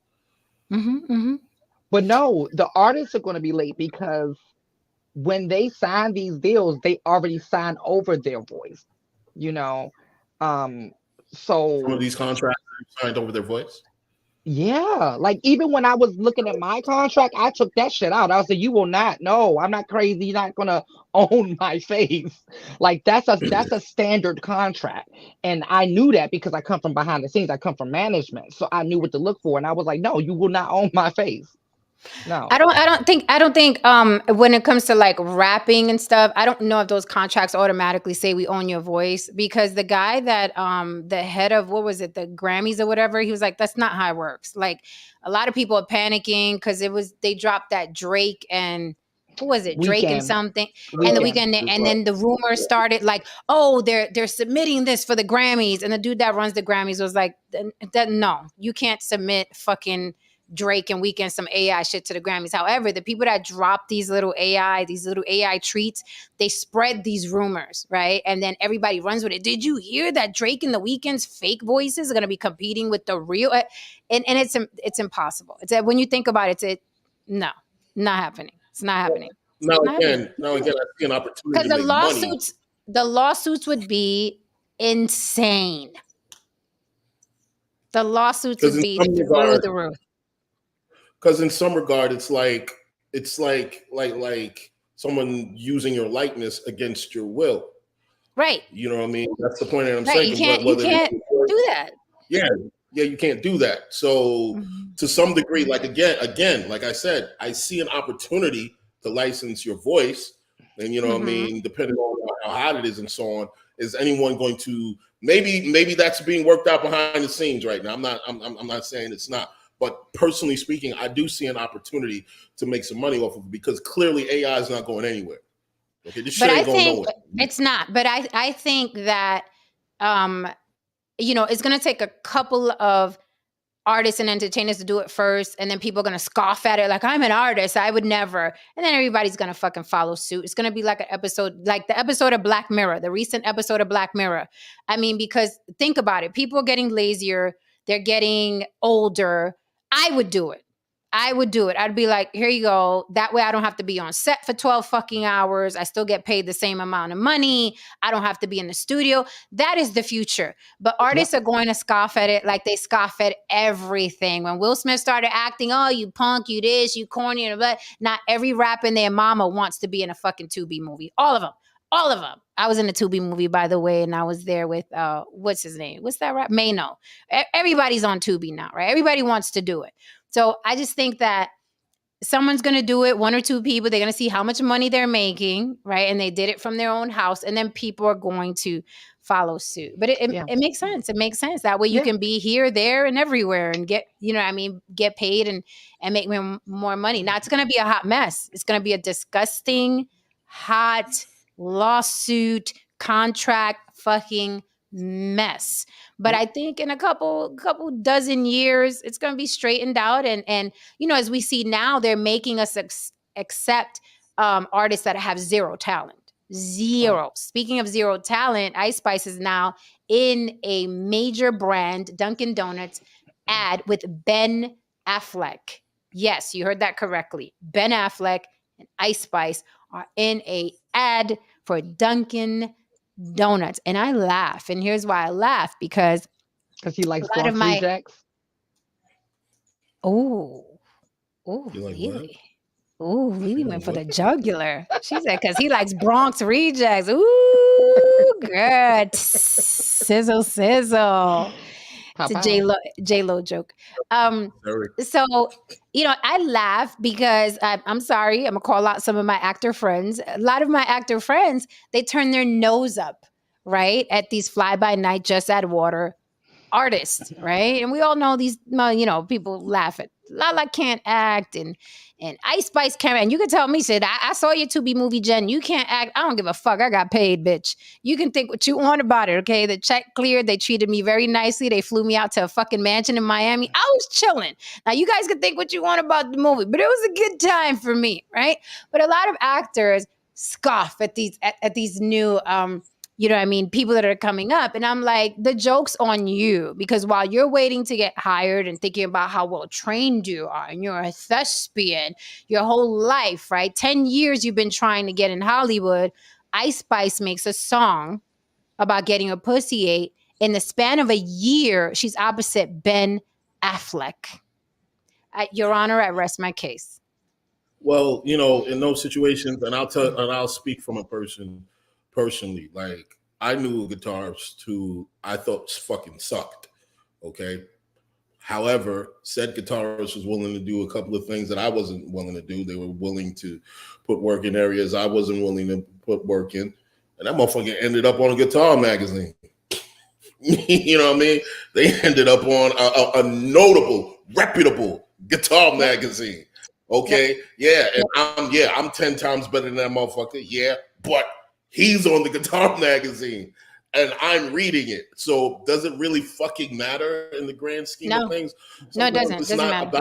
[SPEAKER 4] But no, the artists are going to be late, because when they sign these deals, they already signed over their voice, you know. So
[SPEAKER 5] some of these contracts signed over their voice.
[SPEAKER 4] Yeah, like even when I was looking at my contract, I took that shit out. I was like, "You will not. No, I'm not crazy. You're not gonna own my face." Like that's a standard contract, and I knew that because I come from behind the scenes. I come from management, so I knew what to look for. And I was like, "No, you will not own my face." No,
[SPEAKER 3] I don't think when it comes to like rapping and stuff, I don't know if those contracts automatically say we own your voice, because the guy that the head of, what was it, the Grammys or whatever, he was like, that's not how it works. Like a lot of people are panicking because they dropped that Drake and who was it? Drake and something and the Weeknd, and then the rumors started like, oh, they're submitting this for the Grammys, and the dude that runs the Grammys was like, no, you can't submit fucking Drake and Weeknd some AI shit to the Grammys. However, the people that drop these little AI treats, they spread these rumors, right? And then everybody runs with it. Did you hear that Drake and the Weeknd's fake voices are going to be competing with the real? And it's impossible. It's when you think about it, no, not happening. It's not happening.
[SPEAKER 5] Now again, I see an opportunity
[SPEAKER 3] because the lawsuits would be insane. The lawsuits would be through the roof.
[SPEAKER 5] Because in some regard, it's like it's like someone using your likeness against your will.
[SPEAKER 3] Right.
[SPEAKER 5] You know what I mean? That's the point that I'm
[SPEAKER 3] Right.
[SPEAKER 5] saying.
[SPEAKER 3] You can't do that.
[SPEAKER 5] Yeah, you can't do that. So to some degree, like again, like I said, I see an opportunity to license your voice, and you know what I mean, depending on how hot it is and so on. Is anyone going to maybe that's being worked out behind the scenes right now? I'm not saying it's not, but personally speaking, I do see an opportunity to make some money off of it because clearly AI is not going anywhere. Okay, this shit ain't going nowhere.
[SPEAKER 3] It's not. But I think that it's going to take a couple of artists and entertainers to do it first, and then people are going to scoff at it like, I'm an artist, I would never. And then everybody's going to fucking follow suit. It's going to be like the episode of Black Mirror, the recent episode of Black Mirror. I mean, because think about it. People are getting lazier. They're getting older. I would do it. I'd be like, here you go. That way I don't have to be on set for 12 fucking hours. I still get paid the same amount of money. I don't have to be in the studio. That is the future. But artists are going to scoff at it like they scoff at everything. When Will Smith started acting, oh, you punk, you this, you corny, and blah. Not every rapper and their mama wants to be in a fucking Tubi movie. All of them. I was in a Tubi movie, by the way, and I was there with, what's his name? What's that rap? Mano. Everybody's on Tubi now, right? Everybody wants to do it. So I just think that someone's going to do it, one or two people, they're going to see how much money they're making, right? And they did it from their own house, and then people are going to follow suit. But it makes sense. It makes sense. That way you can be here, there, and everywhere and get, get paid and make more money. Now, it's going to be a hot mess. It's going to be a disgusting, hot lawsuit, contract fucking mess. But I think in a couple dozen years, it's going to be straightened out. And as we see now, they're making us accept artists that have zero talent. Zero. Speaking of zero talent, Ice Spice is now in a major brand, Dunkin' Donuts, ad with Ben Affleck. Yes, you heard that correctly. Ben Affleck and Ice Spice are in a ad for Dunkin' Donuts. And I laugh. And here's why I laugh, because
[SPEAKER 4] he likes Bronx Rejects.
[SPEAKER 3] Oh, really? Oh, Lily went for the jugular. She said, because he likes Bronx Rejects. Ooh, good. Sizzle. It's a J-Lo joke. So, I laugh because I'm sorry, I'm going to call out some of my actor friends. A lot of my actor friends, they turn their nose up, right, at these fly-by-night, just add water artists, right? And we all know these, people laugh at Lala can't act and Ice Spice can't. And you can tell me, said, I saw your Tubi movie, Jen. You can't act. I don't give a fuck. I got paid, bitch. You can think what you want about it, okay? The check cleared. They treated me very nicely. They flew me out to a fucking mansion in Miami. I was chilling. Now, you guys can think what you want about the movie, but it was a good time for me, right? But a lot of actors scoff at these new people that are coming up. And I'm like, the joke's on you, because while you're waiting to get hired and thinking about how well trained you are, and you're a thespian your whole life, right? 10 years you've been trying to get in Hollywood. Ice Spice makes a song about getting a pussy ate. In the span of a year, she's opposite Ben Affleck. Your Honor, I rest my case.
[SPEAKER 5] Well, in those situations, and I'll speak from a person personally, like I knew a guitarist who I thought fucking sucked. Okay. However, said guitarist was willing to do a couple of things that I wasn't willing to do. They were willing to put work in areas I wasn't willing to put work in. And that motherfucker ended up on a guitar magazine. You know what I mean? They ended up on a notable, reputable guitar magazine. Okay. Yeah. And I'm 10 times better than that motherfucker. Yeah. But he's on the guitar magazine and I'm reading it. So does it really fucking matter in the grand scheme of things?
[SPEAKER 3] No, it doesn't. It doesn't matter.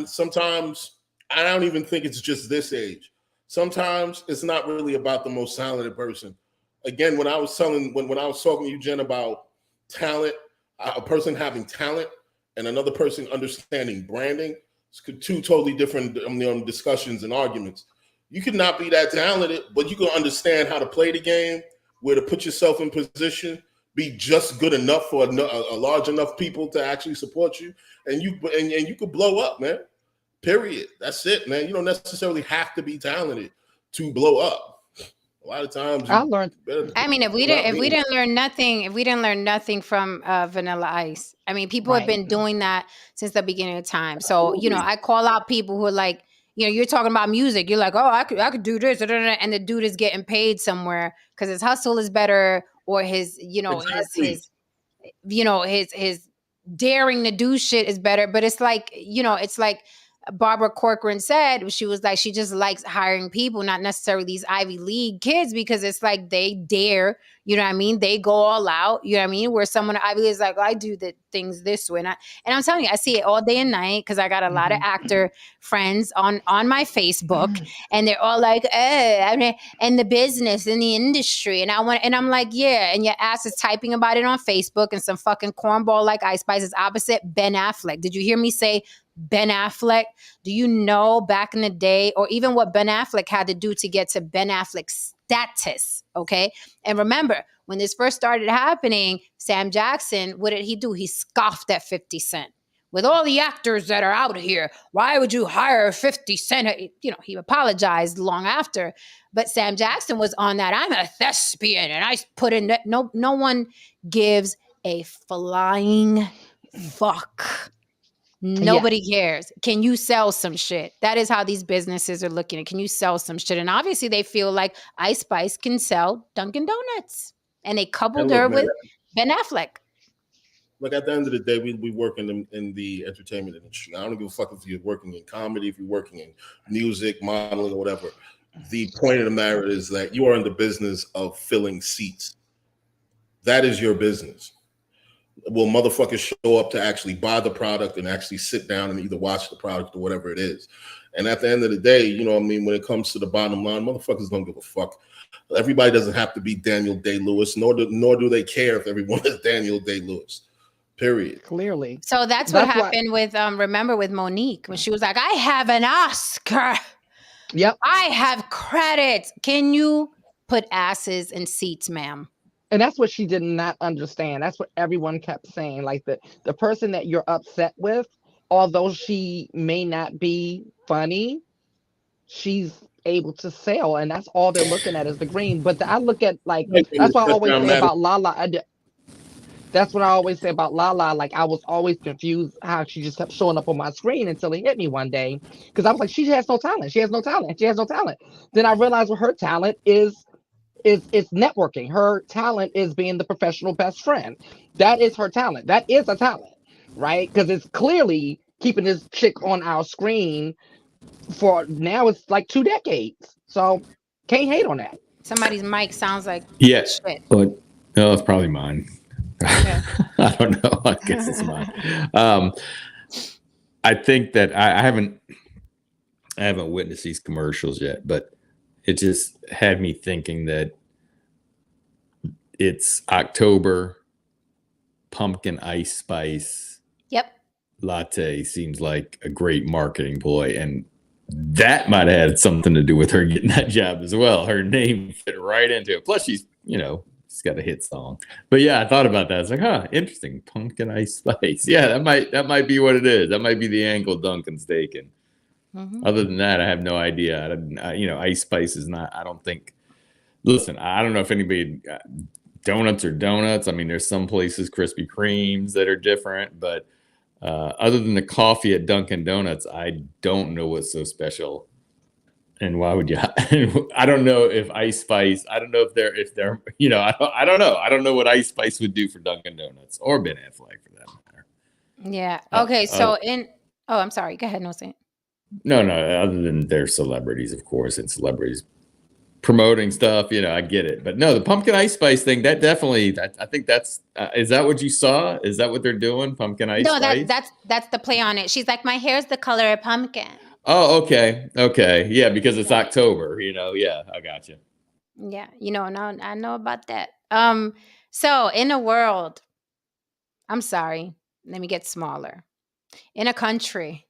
[SPEAKER 5] Sometimes I don't even think it's just this age. Sometimes it's not really about the most talented person. Again, when I was talking to you, Jen, about talent, a person having talent and another person understanding branding, it's two totally different discussions and arguments. You could not be that talented, but you can understand how to play the game, where to put yourself in position, be just good enough for a large enough people to actually support you, and you could blow up, man. Period. That's it, man. You don't necessarily have to be talented to blow up. A lot of times,
[SPEAKER 4] I learned.
[SPEAKER 3] I mean, if we didn't learn nothing from Vanilla Ice. I mean, people have been doing that since the beginning of time. So I call out people who are like, you're talking about music. You're like, oh, I could do this, and the dude is getting paid somewhere because his hustle is better, or his his daring to do shit is better. But it's like it's like Barbara Corcoran said, she was like, she just likes hiring people, not necessarily these Ivy League kids, because it's like they dare, you know what I mean? They go all out, you know what I mean? Where someone at Ivy League is like, I do the things this way. And I'm telling you, I see it all day and night because I got a lot of actor friends on my Facebook, and they're all like, I mean, and the business and the industry. And I'm like, yeah. And your ass is typing about it on Facebook, and some fucking cornball like Ice Spice is opposite Ben Affleck. Did you hear me say Ben Affleck? Do you know back in the day, or even what Ben Affleck had to do to get to Ben Affleck's status? Okay. And remember, when this first started happening, Sam Jackson, what did he do? He scoffed at 50 Cent. With all the actors that are out here, why would you hire 50 Cent? He apologized long after. But Sam Jackson was on that. I'm a thespian, and I put in that. No one gives a flying fuck. Nobody cares. Can you sell some shit? That is how these businesses are looking at. Can you sell some shit? And obviously they feel like Ice Spice can sell Dunkin' Donuts. And they coupled her with Ben Affleck.
[SPEAKER 5] Look, at the end of the day, we work in the entertainment industry. I don't give a fuck if you're working in comedy, if you're working in music, modeling, or whatever. The point of the matter is that you are in the business of filling seats. That is your business. Will motherfuckers show up to actually buy the product and actually sit down and either watch the product or whatever it is? And at the end of the day, you know what I mean, when it comes to the bottom line, motherfuckers don't give a fuck. Everybody doesn't have to be Daniel Day-Lewis, nor do they care if everyone is Daniel Day-Lewis. Period.
[SPEAKER 4] Clearly.
[SPEAKER 3] So that's what happened with remember with Monique, when she was like, I have an Oscar.
[SPEAKER 4] Yep.
[SPEAKER 3] I have credits. Can you put asses in seats, ma'am?
[SPEAKER 4] And that's what she did not understand. That's what everyone kept saying. Like the person that you're upset with, although she may not be funny, she's able to sell. And that's all they're looking at is the green. But I look at that's what I always say about Lala. That's what I always say about Lala. Like, I was always confused how she just kept showing up on my screen until it hit me one day. Because I was like, she has no talent. She has no talent. She has no talent. Then I realized what her talent is networking. Her talent is being the professional best friend. That is her talent. That is a talent, right? Because it's clearly keeping this chick on our screen for now. It's like 2 decades. So can't hate on that.
[SPEAKER 3] Somebody's mic sounds like
[SPEAKER 6] yes,
[SPEAKER 3] shit.
[SPEAKER 6] But no, it's probably mine.
[SPEAKER 3] Okay.
[SPEAKER 6] I don't know. I guess it's mine. I think that I haven't witnessed these commercials yet, but it just had me thinking that it's October, pumpkin ice spice.
[SPEAKER 3] Yep.
[SPEAKER 6] Latte seems like a great marketing ploy, and that might have had something to do with her getting that job as well. Her name fit right into it. Plus, she's got a hit song. But yeah, I thought about that. It's like, interesting. Pumpkin ice spice. Yeah, that might be what it is. That might be the angle Duncan's taken. Mm-hmm. Other than that, I have no idea. Ice spice is not. I don't think. Listen, I don't know if anybody. Donuts are donuts. I mean, there's some places Krispy Kremes that are different, but other than the coffee at Dunkin' Donuts, I don't know what's so special. And why would you? I don't know if Ice Spice. I don't know if they're. I don't know. I don't know what Ice Spice would do for Dunkin' Donuts or Ben Affleck for that matter.
[SPEAKER 3] Yeah. Okay. So I'm sorry. Go ahead. No, say it.
[SPEAKER 6] No. Other than they're celebrities, of course, and celebrities promoting stuff. I get it. But no, the pumpkin Ice Spice thing. That definitely. I think that's. Is that what you saw? Is that what they're doing? Pumpkin Ice Spice.
[SPEAKER 3] No, that's the play on it. She's like, my hair's the color of pumpkin.
[SPEAKER 6] Oh, okay. Yeah, because it's October, Yeah, I got you.
[SPEAKER 3] Yeah, I know about that. So in a world, I'm sorry, let me get smaller. In a country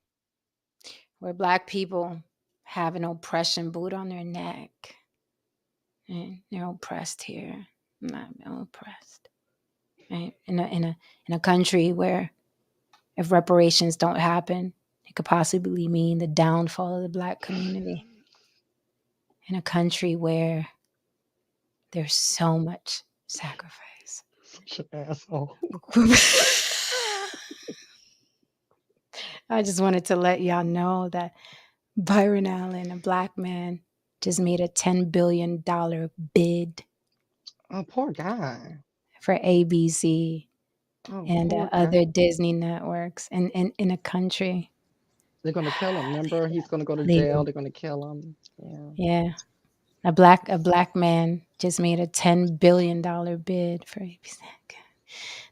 [SPEAKER 3] where Black people have an oppression boot on their neck, and they're oppressed here. I'm oppressed. Right? In a country where if reparations don't happen, could possibly mean the downfall of the Black community in a country where there's so much sacrifice.
[SPEAKER 4] Such an asshole.
[SPEAKER 3] I just wanted to let y'all know that Byron Allen, a Black man, just made a $10 billion bid
[SPEAKER 4] Oh, poor guy.
[SPEAKER 3] for ABC
[SPEAKER 4] Oh,
[SPEAKER 3] and
[SPEAKER 4] poor guy.
[SPEAKER 3] other Disney networks in a country.
[SPEAKER 4] They're gonna kill him. Remember, he's gonna go to
[SPEAKER 3] They-
[SPEAKER 4] jail. They're gonna kill him. Yeah.
[SPEAKER 3] Yeah. A black man just made a $10 billion bid for ABC.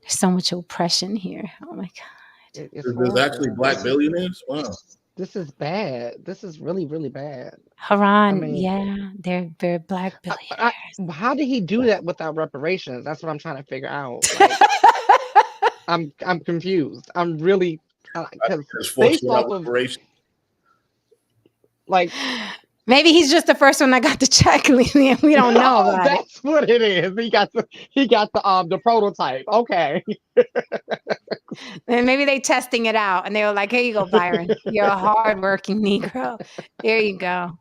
[SPEAKER 3] There's so much oppression here. Oh my God.
[SPEAKER 4] It's
[SPEAKER 5] There's
[SPEAKER 4] horrible.
[SPEAKER 5] actually Black billionaires. Wow.
[SPEAKER 4] This is bad. This is really, really bad.
[SPEAKER 3] Haran,
[SPEAKER 4] mean-
[SPEAKER 3] yeah, they're Black billionaires.
[SPEAKER 4] How did he do that without reparations? That's what I'm trying to figure out. Like, I'm confused. I'm really because
[SPEAKER 5] It's
[SPEAKER 4] based
[SPEAKER 5] forced
[SPEAKER 4] off of
[SPEAKER 5] reparation.
[SPEAKER 4] like
[SPEAKER 3] Maybe he's just the first one that got the check, Lily, and we don't know about it.
[SPEAKER 4] that's what it is. He got the prototype. Okay.
[SPEAKER 3] And maybe they testing it out, and they were like, "Here you go, Byron. You're a hardworking Negro. Here you go.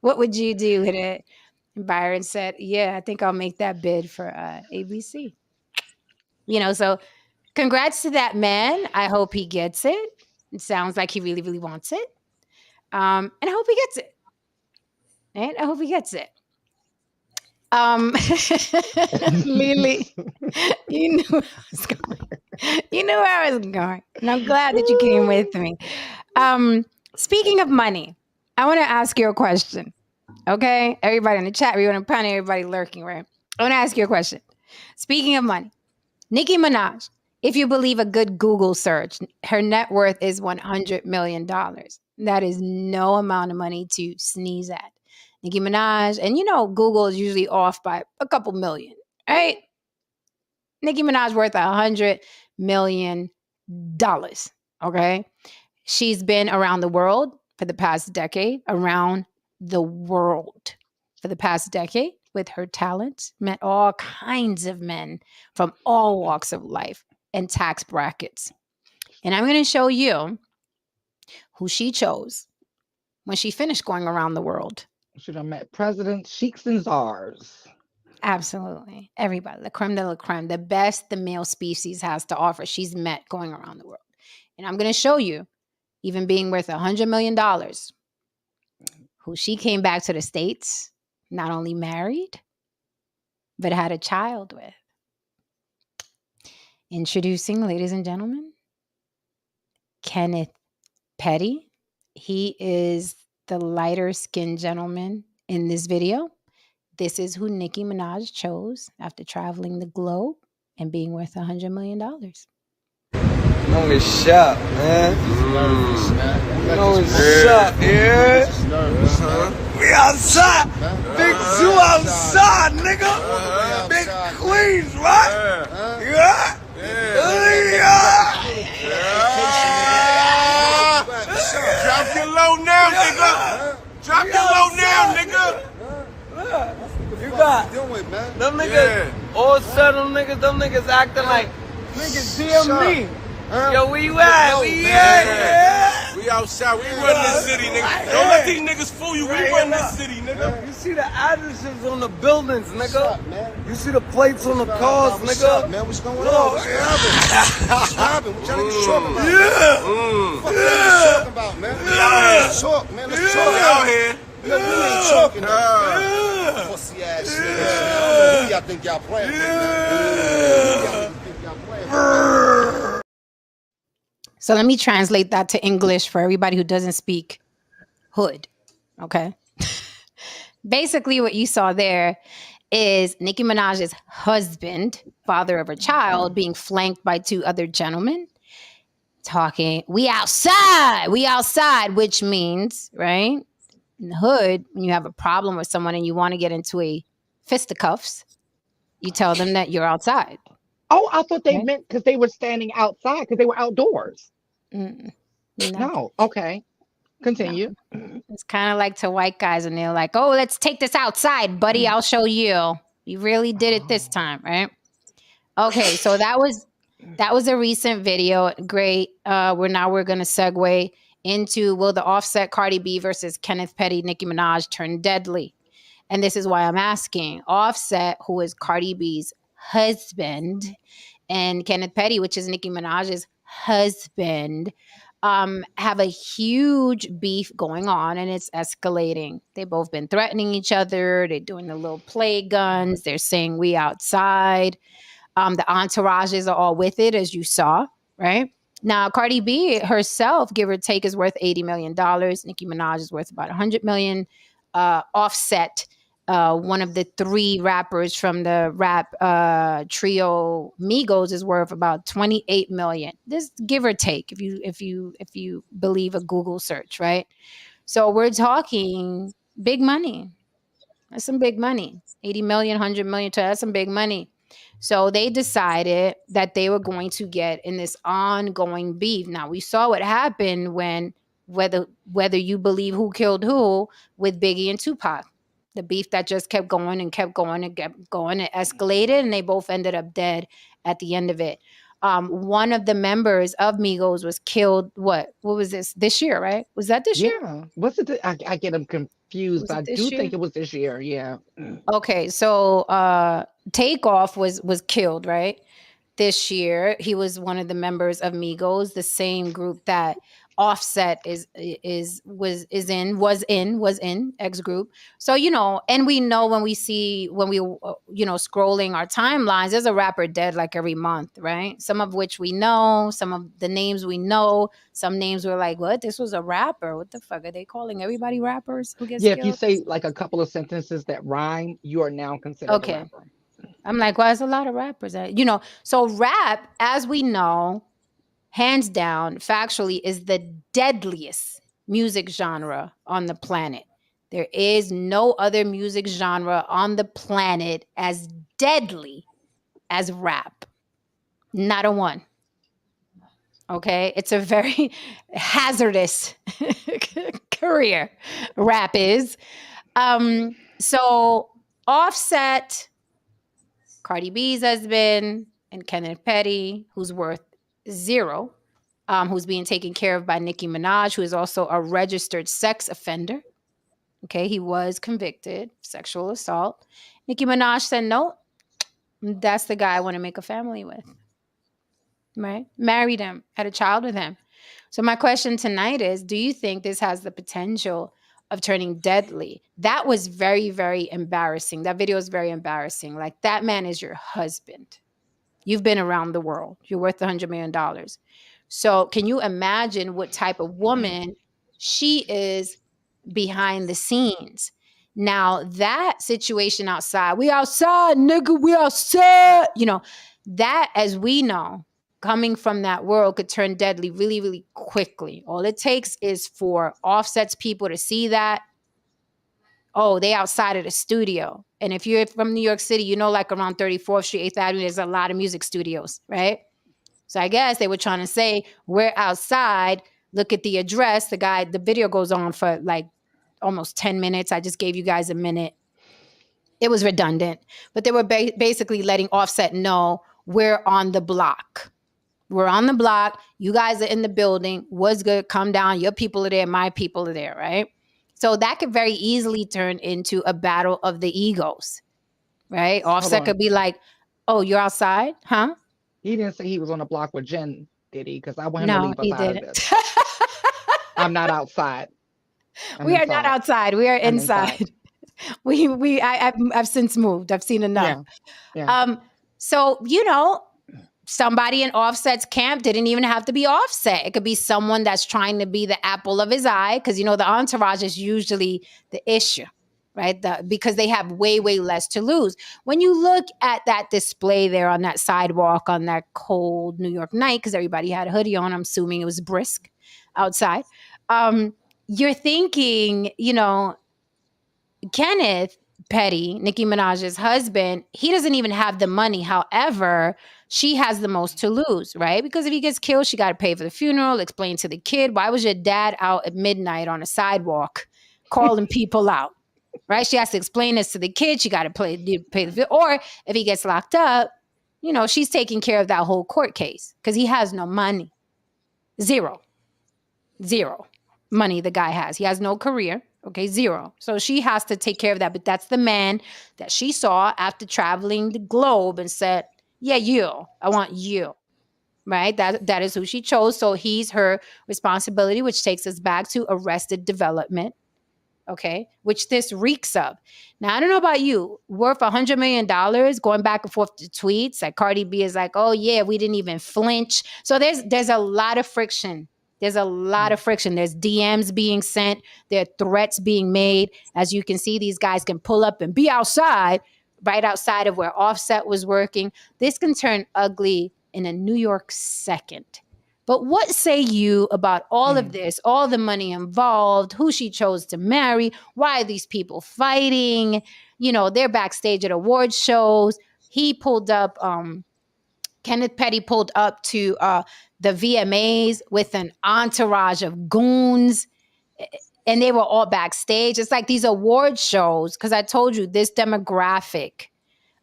[SPEAKER 3] What would you do with it?" And Byron said, "Yeah, I think I'll make that bid for ABC." So congrats to that man. I hope he gets it. It sounds like he really, really wants it. And I hope he gets it. Right? I hope he gets it. Lily, you knew where I was going. You knew where I was going. And I'm glad that you came with me. Speaking of money, I want to ask you a question. Okay? Everybody in the chat, we want to pun everybody lurking, right? I want to ask you a question. Speaking of money, Nicki Minaj, if you believe a good Google search, her net worth is $100 million. That is no amount of money to sneeze at. Nicki Minaj, and Google is usually off by a couple million, right? Nicki Minaj worth $100 million, okay? She's been around the world for the past decade, with her talents, met all kinds of men from all walks of life and tax brackets. And I'm going to show you who she chose when she finished going around the world.
[SPEAKER 4] Should have met presidents, sheiks, and czars.
[SPEAKER 3] Absolutely. Everybody, the creme de la creme, the best the male species has to offer, she's met going around the world. And I'm going to show you, even being worth $100 million, who she came back to the States, not only married, but had a child with. Introducing, ladies and gentlemen, Kenneth Petty. He is the lighter skinned gentleman in this video. This is who Nicki Minaj chose after traveling the globe and being worth $100 million.
[SPEAKER 8] know it's sharp, man. You know it's sharp, yeah. We outside. Big Zoo outside, nigga. Big Queens, right? Yeah.
[SPEAKER 7] Drop your low now, nigga. Drop your low now, nigga.
[SPEAKER 8] You got them niggas, all seven niggas, them niggas acting like niggas DM me. Yo, where you at? We at?
[SPEAKER 7] We outside. We run this city, nigga. Don't let these niggas fool you. We run this city, nigga.
[SPEAKER 8] You see the addresses on the buildings, nigga. You see the plates on the cars, nigga.
[SPEAKER 7] What's up, man? What's going on? What's happening? What y'all niggas talking about? What the fuck y'all talking about, man? Let's talk, man. Let's talk. Out here. We ain't talking, though. Pussy ass niggas. I don't know who y'all think y'all playing with, man. Who y'all think y'all playing with?
[SPEAKER 3] So let me translate that to English for everybody who doesn't speak hood. Okay. Basically, what you saw there is Nicki Minaj's husband, father of her child, being flanked by two other gentlemen talking, we outside, which means, right? In the hood, when you have a problem with someone and you want to get into a fisticuffs, you tell them that you're outside.
[SPEAKER 4] Oh, I thought they meant because they were standing outside because they were outdoors. No. Okay. Continue.
[SPEAKER 3] No. It's kind of like to white guys and they're like, oh, let's take this outside, buddy. I'll show you. You really did it this time, right? Okay, so that was a recent video. Great. We're going to segue into will the Offset Cardi B versus Kenneth Petty Nicki Minaj turn deadly? And this is why I'm asking. Offset, who is Cardi B's husband, and Kenneth Petty, which is Nicki Minaj's husband, have a huge beef going on, and it's escalating. They've both been threatening each other. They're doing the little play guns. They're saying we outside. The entourages are all with it, as you saw, right? Now, Cardi B herself, give or take, is worth $80 million. Nicki Minaj is worth about $100 million. Offset, one of the three rappers from the rap trio Migos, is worth about $28 million. This give or take, if you believe a Google search, right? So we're talking big money. That's some big money. 80 million, 100 million, that's some big money. So they decided that they were going to get in this ongoing beef. Now, we saw what happened when, whether you believe who killed who, with Biggie and Tupac. The beef that just kept going and kept going and kept going. It escalated, and they both ended up dead at the end of it. One of the members of Migos was killed. What was this year, right? Was that this year?
[SPEAKER 4] Yeah. Was it? I get them confused. I do think it was this year. Yeah.
[SPEAKER 3] Okay, so Takeoff was killed, right? This year. He was one of the members of Migos, the same group that Offset was in X group. So, and we know when we scrolling our timelines, there's a rapper dead like every month, right? Some of which we know, some of the names we know, some names we're like, what? This was a rapper. What the fuck? Are they calling everybody rappers who gets killed?
[SPEAKER 4] If you say like a couple of sentences that rhyme, you are now considered a rapper.
[SPEAKER 3] I'm like, well, there's a lot of rappers. So rap, as we know, hands down, factually, is the deadliest music genre on the planet. There is no other music genre on the planet as deadly as rap. Not a one. Okay? It's a very hazardous career, rap is. So Offset, Cardi B's husband, and Kenneth Petty, who's worth $0, who's being taken care of by Nicki Minaj, who is also a registered sex offender. Okay, he was convicted of sexual assault. Nicki Minaj said, no, that's the guy I want to make a family with. Right? Married him, had a child with him. So my question tonight is, do you think this has the potential of turning deadly? That was very, very embarrassing. That video is very embarrassing. Like, that man is your husband. You've been around the world. You're worth $100 million. So can you imagine what type of woman she is behind the scenes? Now, that situation outside, we outside, nigga, we outside. That, as we know, coming from that world could turn deadly really, really quickly. All it takes is for Offset's people to see that, oh, they outside of the studio. And if you're from New York City, like around 34th Street, 8th Avenue, there's a lot of music studios, right? So I guess they were trying to say, we're outside, look at the address. The video goes on for like almost 10 minutes. I just gave you guys a minute. It was redundant. But they were basically letting Offset know, we're on the block. We're on the block. You guys are in the building. What's good? Come down. Your people are there. My people are there, right? So that could very easily turn into a battle of the egos, right? Offset could be like, oh, you're outside? Huh?
[SPEAKER 4] He didn't say he was on the block with Jen, did he? Because I want him to leave us out of this. I'm not outside.
[SPEAKER 3] We are not outside. We are inside. I've since moved. I've seen enough.
[SPEAKER 4] Yeah.
[SPEAKER 3] So, somebody in Offset's camp didn't even have to be Offset. It could be someone that's trying to be the apple of his eye, because the entourage is usually the issue, right? Because they have way, way less to lose. When you look at that display there on that sidewalk on that cold New York night, because everybody had a hoodie on, I'm assuming it was brisk outside. You're thinking, Kenneth Petty, Nicki Minaj's husband, he doesn't even have the money. However, she has the most to lose, right? Because if he gets killed, she got to pay for the funeral, explain to the kid, why was your dad out at midnight on a sidewalk calling people out, right? She has to explain this to the kid. She got to pay the or if he gets locked up, she's taking care of that whole court case because he has no money. Zero. money the guy has. He has no career. Okay, zero. So she has to take care of that. But that's the man that she saw after traveling the globe and said, yeah, I want you. Right? That is who she chose. So he's her responsibility, which takes us back to Arrested Development. Okay, which this reeks of. Now, I don't know about you, worth $100 million, going back and forth to tweets. Like Cardi B is like, oh yeah, we didn't even flinch. So there's a lot of friction. There's a lot of friction. There's DMs being sent. There are threats being made. As you can see, these guys can pull up and be outside, right outside of where Offset was working. This can turn ugly in a New York second. But what say you about all of this, all the money involved, who she chose to marry, why are these people fighting? You know, they're backstage at award shows. He pulled up, Kenneth Petty pulled up to the VMAs with an entourage of goons, and they were all backstage. It's like these award shows, because I told you this demographic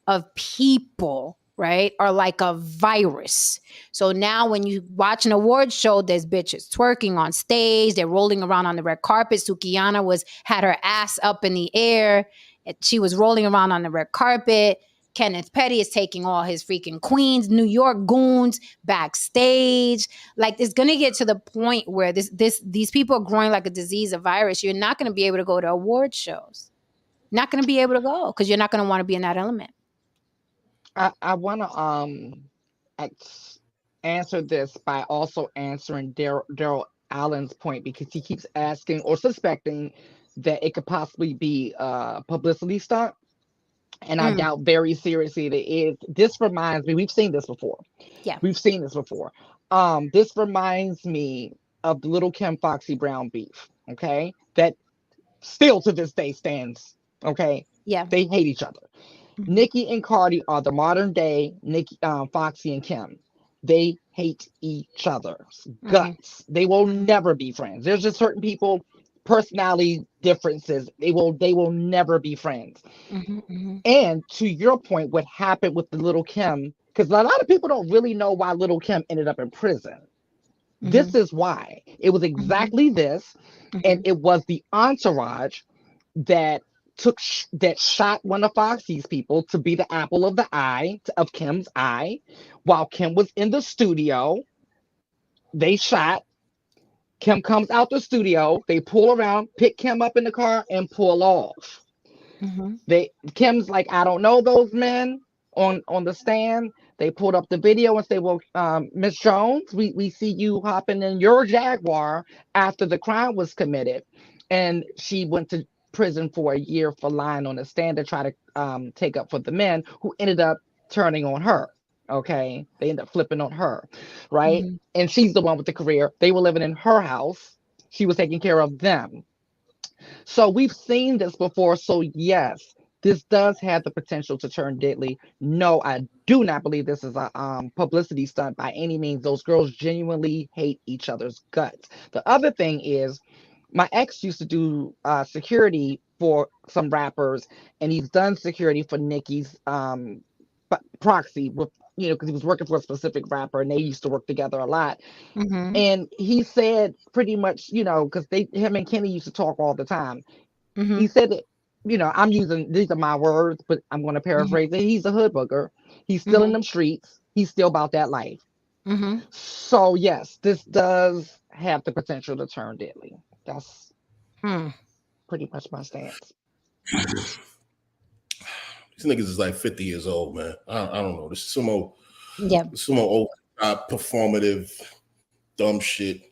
[SPEAKER 3] of people, right, are like a virus. So now when you watch an award show, there's bitches twerking on stage. They're rolling around on the red carpet. Sukihana had her ass up in the air. She was rolling around on the red carpet. Kenneth Petty is taking all his freaking queens, New York goons backstage. Like, it's going to get to the point where these people are growing like a disease, a virus. You're not going to be able to go to award shows. Not going to be able to go because you're not going to want to be in that element.
[SPEAKER 4] I want to answer this by also answering Daryl Allen's point, because he keeps asking or suspecting that it could possibly be a publicity stunt. And I doubt very seriously that it is. This reminds me, we've seen this before.
[SPEAKER 3] Yeah.
[SPEAKER 4] We've seen this before. This reminds me of the Little Kim Foxy Brown beef, okay? That still to this day stands, okay?
[SPEAKER 3] Yeah.
[SPEAKER 4] They hate each other. Nicki and Cardi are the modern day Foxy and Kim. They hate each other's guts. They will never be friends. There's just certain people, personality differences. They will never be friends. And to your point, what happened with the Little Kim, because a lot of people don't really know why Little Kim ended up in prison. This is why. It was exactly this, and it was the entourage that shot one of Foxy's people to be the apple of the eye of Kim's eye. While Kim was in the studio, they shot. Kim comes out the studio. They pull around, pick Kim up in the car, and pull off. Kim's like, I don't know those men on the stand. They pulled up the video and say, well, Miss Jones, we see you hopping in your Jaguar after the crime was committed. And she went to prison for a year for lying on the stand to try to take up for the men who ended up turning on her. Okay, they ended up flipping on her, right? And she's the one with the career. They were living in her house. She was taking care of them. So we've seen this before. So yes, this does have the potential to turn deadly. No, I do not believe this is a publicity stunt by any means. Those girls genuinely hate each other's guts. The other thing is, my ex used to do security for some rappers, and he's done security for Nicki's proxy with, because he was working for a specific rapper and they used to work together a lot. And he said pretty much, because him and Kenny used to talk all the time. He said that, I'm using, these are my words, but I'm going to paraphrase it. He's a hood booger. He's still in them streets. He's still about that life. So yes, this does have the potential to turn deadly. That's pretty much my stance.
[SPEAKER 5] These niggas is like 50 years old, man. I don't know. This is some old performative, dumb shit.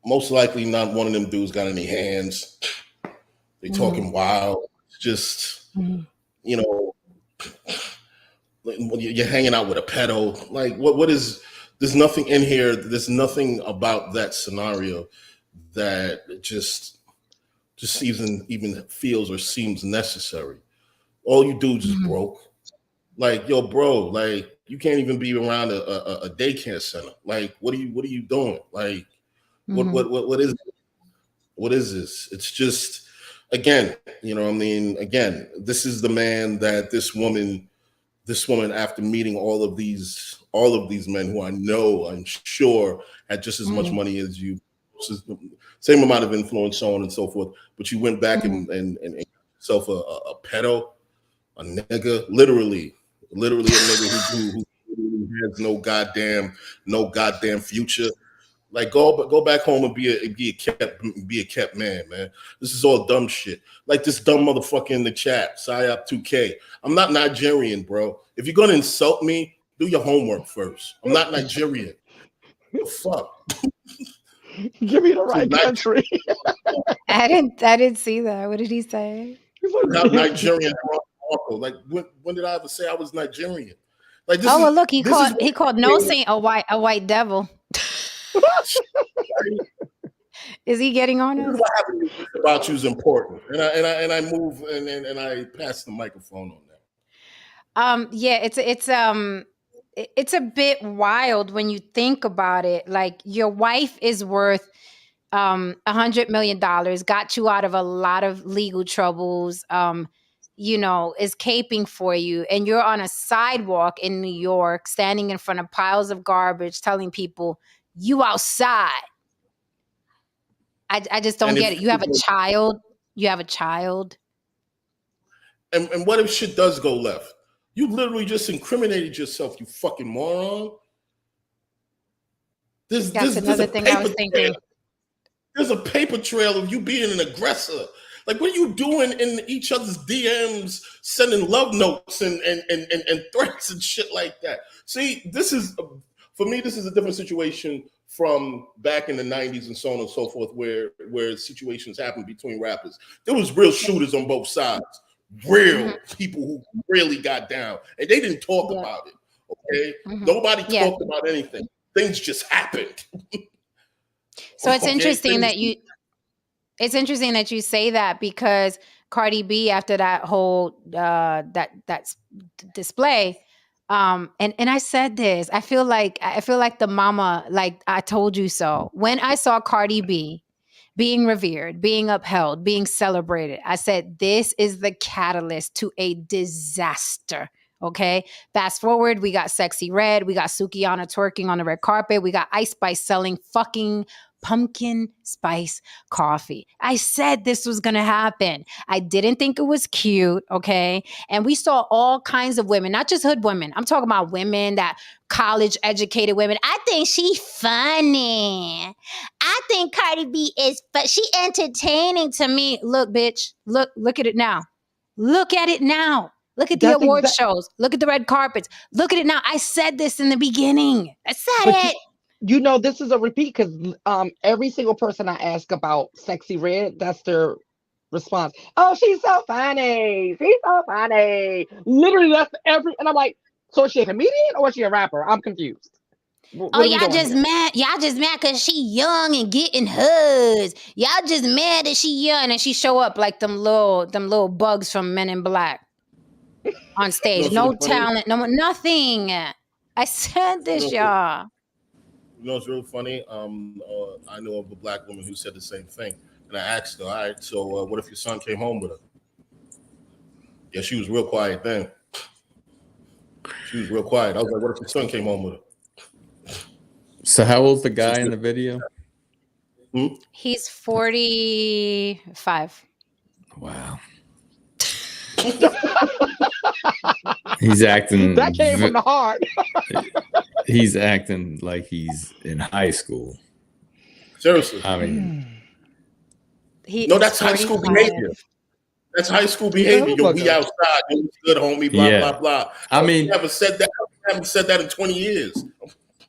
[SPEAKER 5] Most likely not one of them dudes got any hands. They talking wild. Just, you're hanging out with a pedo. Like, what is, there's nothing in here. There's nothing about that scenario that just even feels or seems necessary. All you dudes is broke. Like, yo, bro, like, you can't even be around a daycare center. Like, what are you doing? Like, what is it? What is this? It's just, again, again, this is the man that this woman, after meeting all of these men who I'm sure had just as much money as you, same amount of influence, so on and so forth. But you went back and yourself a pedo, a nigga, literally a nigga who has no goddamn future. Like go back home and be a kept man. This is all dumb shit. Like this dumb motherfucker in the chat, Psyop 2K. I'm not Nigerian, bro. If you're gonna insult me, do your homework first. I'm not Nigerian. What the fuck?
[SPEAKER 4] Give me the right country.
[SPEAKER 3] I didn't see that. What did he say?
[SPEAKER 5] Not Nigerian. Like when did I ever say I was Nigerian? Like this.
[SPEAKER 3] Oh well, look, he called No Saint a white devil. Is he getting on us?
[SPEAKER 5] What happened about you is important, and I move and I pass the microphone on that.
[SPEAKER 3] Yeah, it's a bit wild when you think about it. Like your wife is worth $100 million, got you out of a lot of legal troubles, is caping for you, and you're on a sidewalk in New York, standing in front of piles of garbage, telling people you outside. I just don't get it. You have a child.
[SPEAKER 5] And what if shit does go left? You literally just incriminated yourself, you fucking moron.
[SPEAKER 3] That's another thing I was thinking.
[SPEAKER 5] There's a paper trail of you being an aggressor. Like, what are you doing in each other's DMs, sending love notes and threats and shit like that? See, for me, this is a different situation from back in the 90s and so on and so forth, where situations happen between rappers. There was real shooters on both sides, real people who really got down, and they didn't talk about it. Okay, nobody talked about anything. Things just happened.
[SPEAKER 3] So it's interesting that you say that, because Cardi B, after that whole that display. And I said this, I feel like the mama, like I told you so. When I saw Cardi B being revered, being upheld, being celebrated, I said, this is the catalyst to a disaster. Okay. Fast forward, we got Sexy Red. We got Sukihana twerking on the red carpet. We got Ice Spice selling fucking pumpkin spice coffee. I said this was going to happen. I didn't think it was cute. Okay. And we saw all kinds of women, not just hood women. I'm talking about women that college educated women. I think she funny. I think Cardi B she entertaining to me. Look, bitch, look at it now. Look at it now. Look at the award shows. Look at the red carpets. Look at it now. I said this in the beginning. I said it.
[SPEAKER 4] This is a repeat, because every single person I ask about Sexy Red, that's their response. Oh, she's so funny. She's so funny. Literally, that's and I'm like, so is she a comedian or is she a rapper? I'm confused.
[SPEAKER 3] Y'all just mad because she young and getting hugs. Y'all just mad that she young and she show up like them little bugs from Men in Black on stage. No talent, nothing. I said this, y'all.
[SPEAKER 5] You know, it's real funny. I know of a black woman who said the same thing. And I asked her, all right, so what if your son came home with her? Yeah, she was real quiet then. She was real quiet. I was like, what if your son came home with her?
[SPEAKER 6] So how old's the guy in the video?
[SPEAKER 3] He's 45.
[SPEAKER 6] Wow. He's acting.
[SPEAKER 4] That came from the heart.
[SPEAKER 6] He's acting like he's in high school.
[SPEAKER 5] Seriously.
[SPEAKER 6] I mean,
[SPEAKER 5] that's high school behavior. That's high school behavior. Yo, we outside. Yo, good homie. Blah blah blah.
[SPEAKER 6] I mean,
[SPEAKER 5] I haven't said that in 20 years.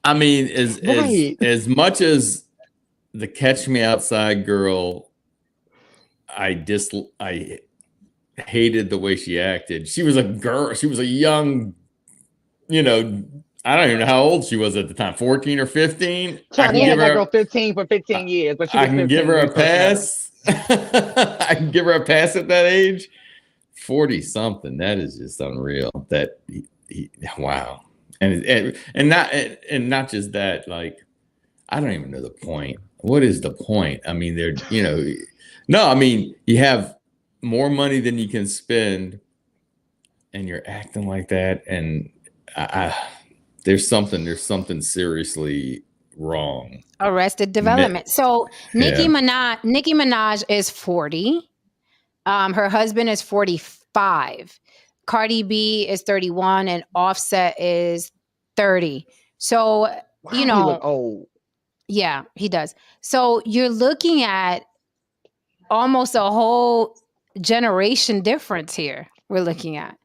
[SPEAKER 6] I mean, as much as the Catch Me Outside girl, I hated the way she acted. She was a girl. She was a young, I don't even know how old she was at the time, 14 or 15.
[SPEAKER 4] I can give her 15 for 15 years, but
[SPEAKER 6] I can give her a pass. I can give her a pass at that age. 40 something. That is just unreal. That wow. And not just that, like, I don't even know the point. What is the point? I mean, you have more money than you can spend and you're acting like that. And there's something seriously wrong.
[SPEAKER 3] Arrested Development. So Nicki Minaj is 40. Her husband is 45. Cardi B is 31 and Offset is 30. So,
[SPEAKER 4] Wow,
[SPEAKER 3] you
[SPEAKER 4] he
[SPEAKER 3] know,
[SPEAKER 4] look old.
[SPEAKER 3] Yeah, he does. So you're looking at almost a whole generation difference here. We're looking at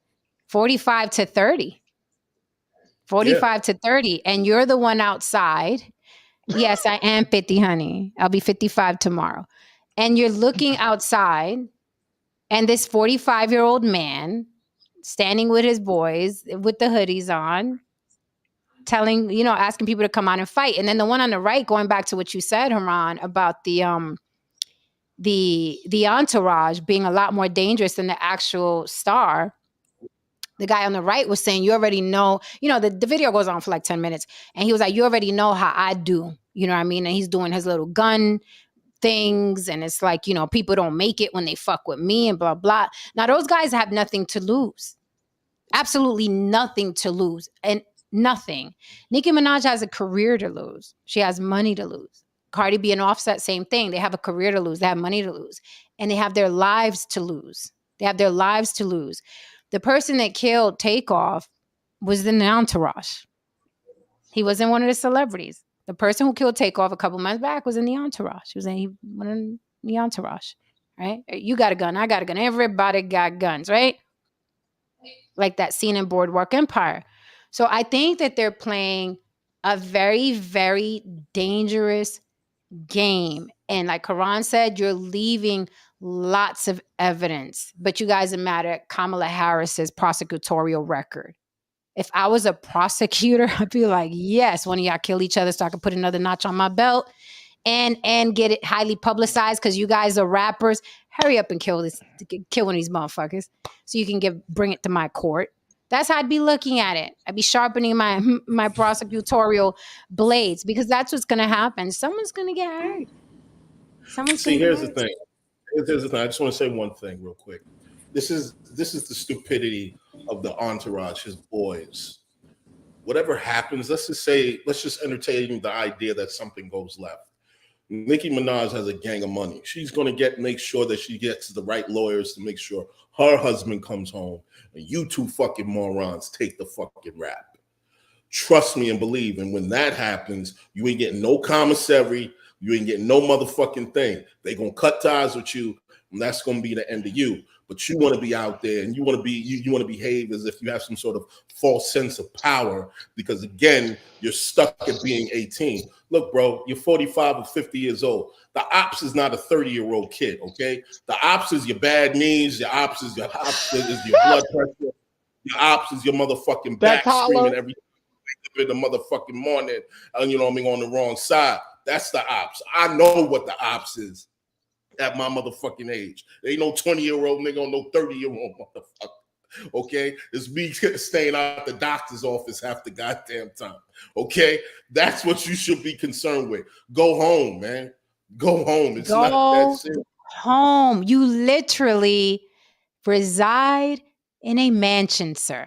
[SPEAKER 3] 45 to 30. 45 to 30. And you're the one outside. Yes, I am 50, honey. I'll be 55 tomorrow. And you're looking outside, and this 45-year-old man standing with his boys with the hoodies on, telling, asking people to come out and fight. And then the one on the right, going back to what you said, Haran, about the entourage being a lot more dangerous than the actual star. The guy on the right was saying, you already know, the video goes on for like 10 minutes. And he was like, you already know how I do. You know what I mean? And he's doing his little gun things. And it's like, people don't make it when they fuck with me and blah, blah. Now, those guys have nothing to lose. Absolutely nothing to lose. And nothing. Nicki Minaj has a career to lose. She has money to lose. Cardi B and Offset, same thing. They have a career to lose. They have money to lose. And they have their lives to lose. They have their lives to lose. The person that killed Takeoff was in the entourage. He wasn't one of the celebrities. The person who killed Takeoff a couple months back was in the entourage. He was in the entourage, right? You got a gun. I got a gun. Everybody got guns, right? Like that scene in Boardwalk Empire. So I think that they're playing a very, very dangerous game. And like Karan said, you're leaving lots of evidence, but you guys are mad at Kamala Harris's prosecutorial record. If I was a prosecutor, I'd be like, yes, one of y'all kill each other so I can put another notch on my belt and get it highly publicized because you guys are rappers. Hurry up and kill one of these motherfuckers so you can bring it to my court. That's how I'd be looking at it. I'd be sharpening my prosecutorial blades because that's what's going to happen. Someone's going to get hurt.
[SPEAKER 5] Here's the thing. I just want to say one thing real quick. This is the stupidity of the entourage, his boys. Whatever happens, let's just entertain the idea that something goes left. Nicki Minaj has a gang of money. She's going to make sure that she gets the right lawyers to make sure her husband comes home and you two fucking morons take the fucking rap. Trust me and believe. And when that happens, you ain't getting no commissary. You ain't getting no motherfucking thing. They going to cut ties with you, and that's going to be the end of you. But you want to be out there and you want to be you want to behave as if you have some sort of false sense of power because, again, you're stuck at being 18. Look, bro, you're 45 or 50 years old. The ops is not a 30-year-old kid, okay? The ops is your bad knees. Your ops is your blood pressure. Your ops is your motherfucking back screaming every in the motherfucking morning and on the wrong side. That's the ops. I know what the ops is at my motherfucking age. There ain't no 20-year-old nigga on no 30-year-old motherfucker. Okay? It's me staying out the doctor's office half the goddamn time. Okay? That's what you should be concerned with. Go home, man. Go home. It's not that serious.
[SPEAKER 3] Home. You literally reside in a mansion, sir.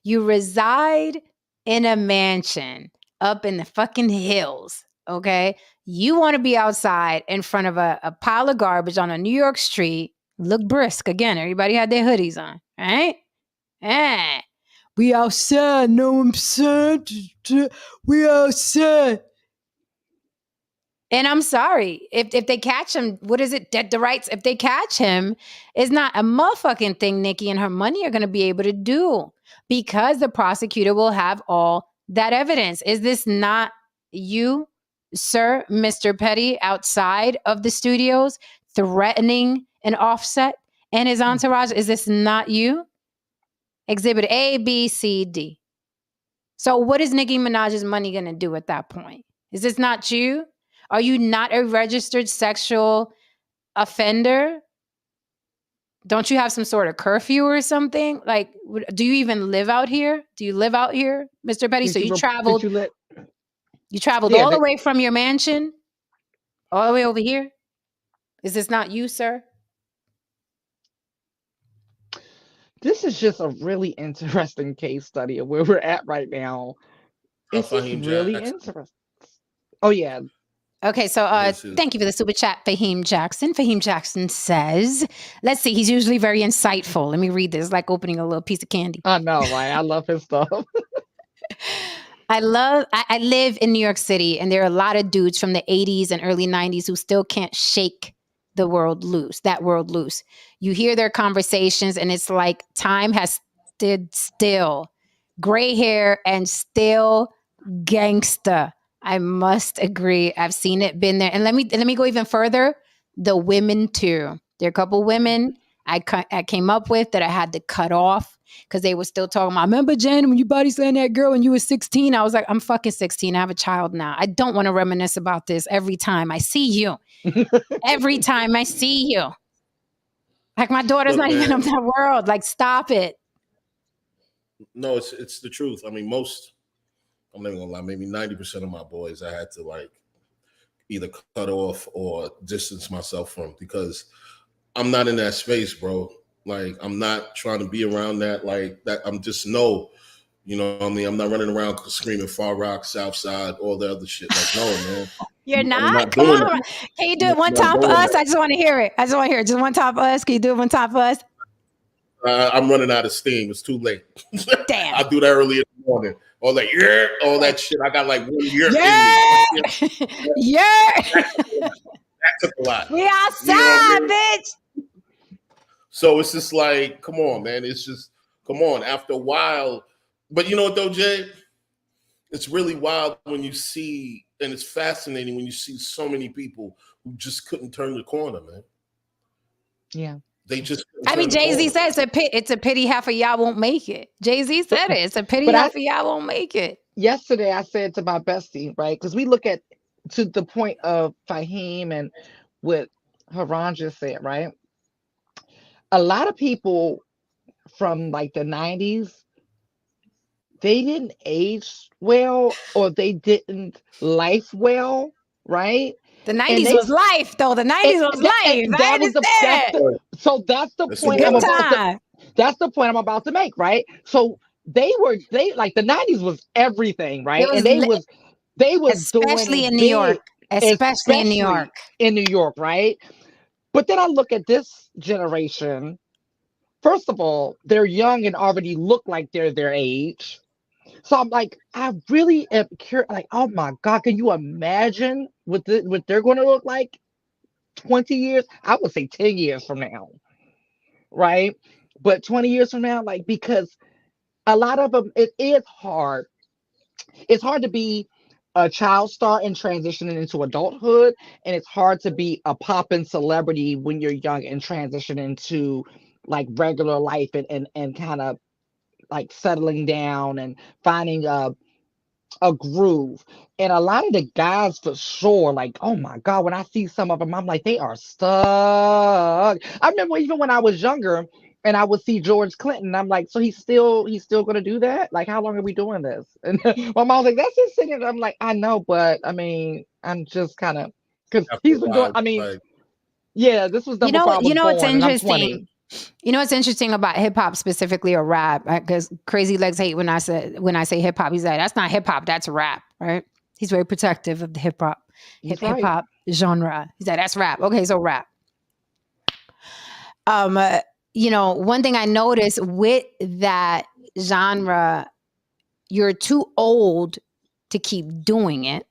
[SPEAKER 3] You reside in a mansion up in the fucking hills. Okay. You want to be outside in front of a pile of garbage on a New York street. Look brisk. Again, everybody had their hoodies on. Right? We outside. Know what I'm saying? We outside. And I'm sorry. If they catch him, what is it? Dead to rights. If they catch him, it's not a motherfucking thing Nicki and her money are going to be able to do because the prosecutor will have all that evidence. Is this not you, sir, Mr. Petty, outside of the studios threatening an Offset and his entourage? Is this not you? Exhibit A, B, C, D. So what is Nicki Minaj's money going to do at that point? Is this not you? Are you not a registered sexual offender? Don't you have some sort of curfew or something? Like, do you even live out here? Do you live out here, Mr. Petty? So you traveled. You traveled all the way from your mansion, all the way over here. Is this not you, sir?
[SPEAKER 4] This is just a really interesting case study of where we're at right now. It's just really interesting. Oh yeah.
[SPEAKER 3] Okay, so thank you for the super chat, Fahim Jackson. Fahim Jackson says, let's see, he's usually very insightful. Let me read this, like opening a little piece of candy.
[SPEAKER 4] I know, right? I love his stuff.
[SPEAKER 3] I live in New York City, and there are a lot of dudes from the 80s and early 90s who still can't shake that world loose. You hear their conversations, and it's like time has stood still. Gray hair and still gangsta. I must agree. I've seen it, been there. And let me go even further. The women too. There are a couple women I came up with that I had to cut off because they were still talking about, remember, Jen, when you body slammed that girl when you were 16? I was like, I'm fucking 16. I have a child now. I don't want to reminisce about this every time I see you. Every time I see you. Like, my daughter's not even of that world. Like, stop it.
[SPEAKER 5] No, it's the truth. I mean, I'm not gonna lie, maybe 90% of my boys I had to like either cut off or distance myself from, because I'm not in that space, bro. Like, I'm not trying to be around that. Like, that I'm just no, you know what I mean? I'm not running around screaming Far Rock, South Side, all the other shit. Like, no, man.
[SPEAKER 3] You're not? Come on. That. Can you do it one time for us? That. I just want to hear it. Just one time for us. Can you do it one time for us?
[SPEAKER 5] I'm running out of steam. It's too late.
[SPEAKER 3] Damn.
[SPEAKER 5] I'll do that early in the morning. All that, all that shit. I got like 1 year in me. That took a lot.
[SPEAKER 3] We outside, bitch.
[SPEAKER 5] So it's just like, come on, man. It's just, come on. After a while, but you know what though, Jay? It's really wild when you see, and it's fascinating when you see so many people who just couldn't turn the corner, man.
[SPEAKER 4] Yeah.
[SPEAKER 5] They just.
[SPEAKER 3] I mean, Jay-Z said it's a pity half of y'all won't make it. Jay-Z said it. It's a pity half of y'all won't make it.
[SPEAKER 4] Yesterday, I said to my bestie, right? Because we look at to the point of Fahim and what Haran just said, right? A lot of people from like the 90s, they didn't age well, or they didn't life well, right?
[SPEAKER 3] The 90s was life, though. The 90s was life.
[SPEAKER 4] That's the point. That's the point I'm about to make, right? So they like the 90s was everything, right? And they was
[SPEAKER 3] especially in New York. Especially in New York.
[SPEAKER 4] In New York, right? But then I look at this generation. First of all, they're young and already look like they're their age. So I'm like, I really am curious. Like, oh my God, can you imagine what they're going to look like 20 years? I would say 10 years from now, right? But 20 years from now, like, because a lot of them, it is hard. It's hard to be a child star and transitioning into adulthood, and it's hard to be a poppin' celebrity when you're young and transition into like regular life and kind of like settling down and finding a groove. And a lot of the guys for sure, like, oh my God, when I see some of them, I'm like, they are stuck. I remember even when I was younger and I would see George Clinton, I'm like, so he's still going to do that? Like, how long are we doing this? And my mom was like, that's his singing. I'm like, I know, but I mean, I'm just kind of, because he's been doing, I mean, yeah, this was the
[SPEAKER 3] what's interesting. You know what's interesting about hip hop specifically, or rap? Because Crazy Legs hate when I say hip hop. He's like, that's not hip hop, that's rap, right? He's very protective of the hip hop genre. He's like, that's rap. Okay, so rap. One thing I noticed with that genre, you're too old to keep doing it,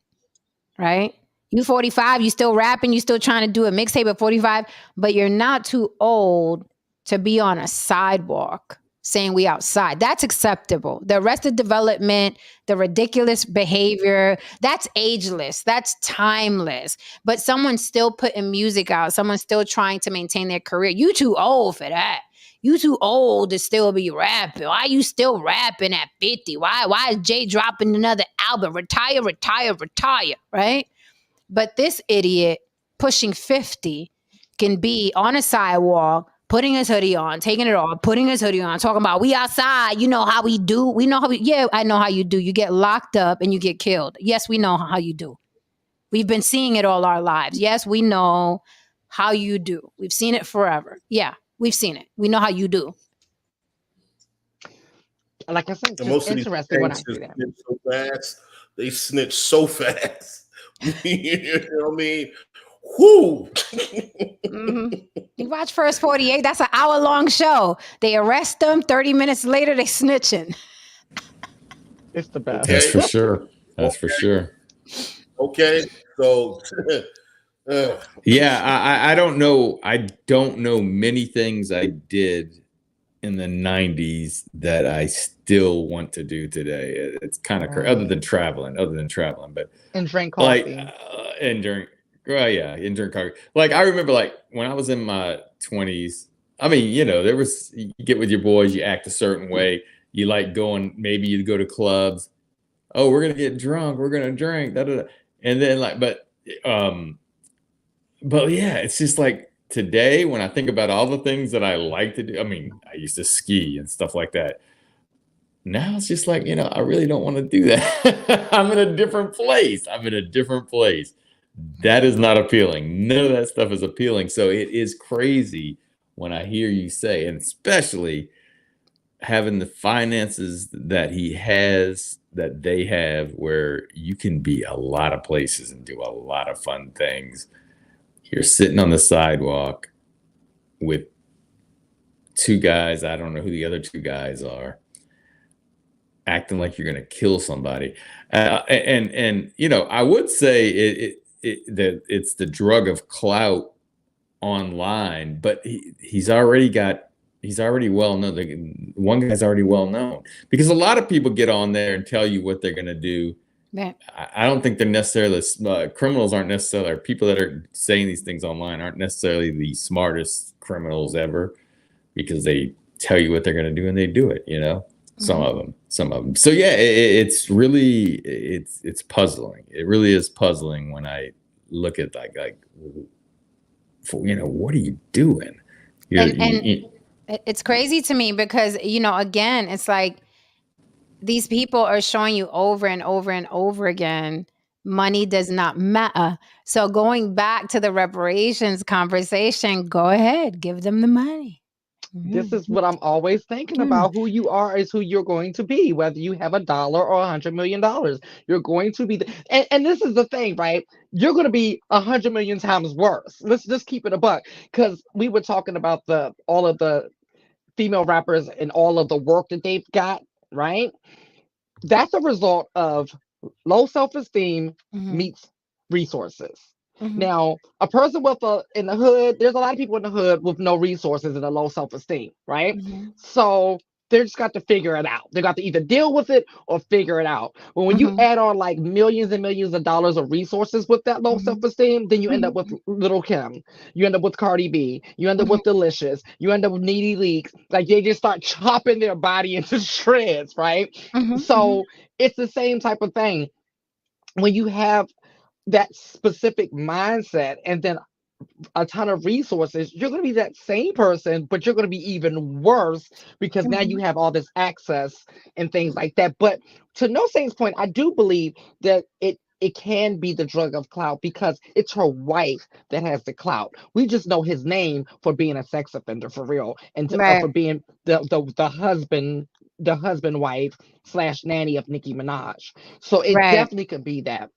[SPEAKER 3] right? You 45, you still rapping, you still trying to do a mixtape at 45, but you're not too old to be on a sidewalk saying we outside. That's acceptable. The Arrested Development, the ridiculous behavior, that's ageless. That's timeless. But someone's still putting music out. Someone's still trying to maintain their career. You too old for that. You too old to still be rapping. Why you still rapping at 50? Why is Jay dropping another album? Retire, right? But this idiot pushing 50 can be on a sidewalk, putting his hoodie on, taking it off, putting his hoodie on, talking about we outside. You know how we do. Yeah, I know how you do. You get locked up and you get killed. Yes, we know how you do. We've been seeing it all our lives. Yes, we know how you do. We've seen it forever. Yeah, we've seen it. We know how you do.
[SPEAKER 4] Like I said, it's interesting when I see that.
[SPEAKER 5] So fast. They snitch so fast. You know what I mean? Whoo!
[SPEAKER 3] You watch First 48, that's an hour-long show. They arrest them, 30 minutes later, they snitching.
[SPEAKER 4] It's the best.
[SPEAKER 6] That's for sure. That's for sure.
[SPEAKER 5] Okay, so
[SPEAKER 6] yeah, I don't know. I don't know many things I did in the 90s that I still want to do today. It's kind of crazy, other than traveling, but
[SPEAKER 4] and drink coffee.
[SPEAKER 6] Like and during coffee. Like I remember, like when I was in my 20s, I mean, you know, you get with your boys, you act a certain way. You like going, maybe you go to clubs. Oh, we're gonna get drunk, we're gonna drink, and then like, but yeah, it's just like today when I think about all the things that I like to do. I mean, I used to ski and stuff like that. Now it's just like, you know, I really don't want to do that. I'm in a different place. That is not appealing. None of that stuff is appealing. So it is crazy when I hear you say, and especially having the finances that he has, that they have, where you can be a lot of places and do a lot of fun things. You're sitting on the sidewalk with two guys, I don't know who the other two guys are, acting like you're going to kill somebody. And you know, I would say that it's the drug of clout online, but he's already well known. One guy's already well known, because a lot of people get on there and tell you what they're going to do.
[SPEAKER 3] Yeah.
[SPEAKER 6] I don't think they're necessarily criminals. Aren't necessarily, or people that are saying these things online aren't necessarily the smartest criminals ever, because they tell you what they're going to do and they do it. You know, some of them. So yeah, it's really it's puzzling. It really is puzzling when I look at like you know, what are you doing?
[SPEAKER 3] It's crazy to me because, you know, again, it's like these people are showing you over and over and over again, money does not matter. So going back to the reparations conversation, go ahead, give them the money.
[SPEAKER 4] This is what I'm always thinking about. Who you are is who you're going to be, whether you have $1 or $100 million. You're going to be, and this is the thing, right? You're going to be 100 million times worse. Let's just keep it a buck, because we were talking about all of the female rappers and all of the work that they've got, right? That's a result of low self-esteem meets resources. Now, a person in the hood, there's a lot of people in the hood with no resources and a low self-esteem, right? So they just got to figure it out. They got to either deal with it or figure it out. But when you add on like millions and millions of dollars of resources with that low self-esteem, then you end up with Little Kim. You end up with Cardi B. You end up with Delicious. You end up with Needy Leaks. Like they just start chopping their body into shreds, right? So it's the same type of thing. When you have that specific mindset and then a ton of resources, you're going to be that same person, but you're going to be even worse, because now you have all this access and things like that. But to No Saint's point, I do believe that it can be the drug of clout, because it's her wife that has the clout. We just know his name for being a sex offender for real, and for being the husband wife / nanny of Nicki Minaj. So it definitely could be that.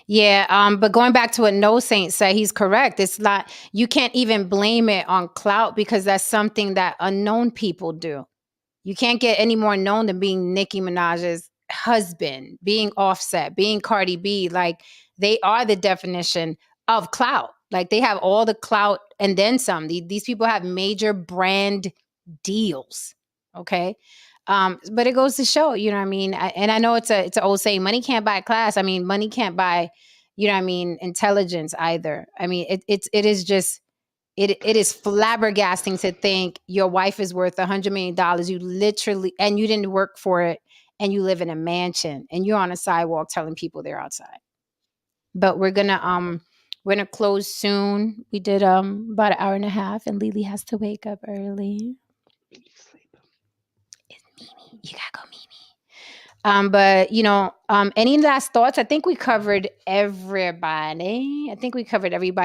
[SPEAKER 3] Yeah, but going back to what No Saint said, he's correct. It's not, you can't even blame it on clout, because that's something that unknown people do. You can't get any more known than being Nicki Minaj's husband, being Offset, being Cardi B. Like, they are the definition of clout. Like, they have all the clout and then some. These people have major brand deals. Okay. But it goes to show, you know what I mean? And I know it's an old saying, money can't buy class. I mean, money can't buy, you know what I mean, intelligence either. I mean, it is just, it is flabbergasting to think your wife is worth $100 million. You literally, and you didn't work for it, and you live in a mansion, and you're on a sidewalk telling people they're outside. But we're gonna close soon. We did about an hour and a half, and Lily has to wake up early. You gotta go, Mimi. But you know, any last thoughts? I think we covered everybody.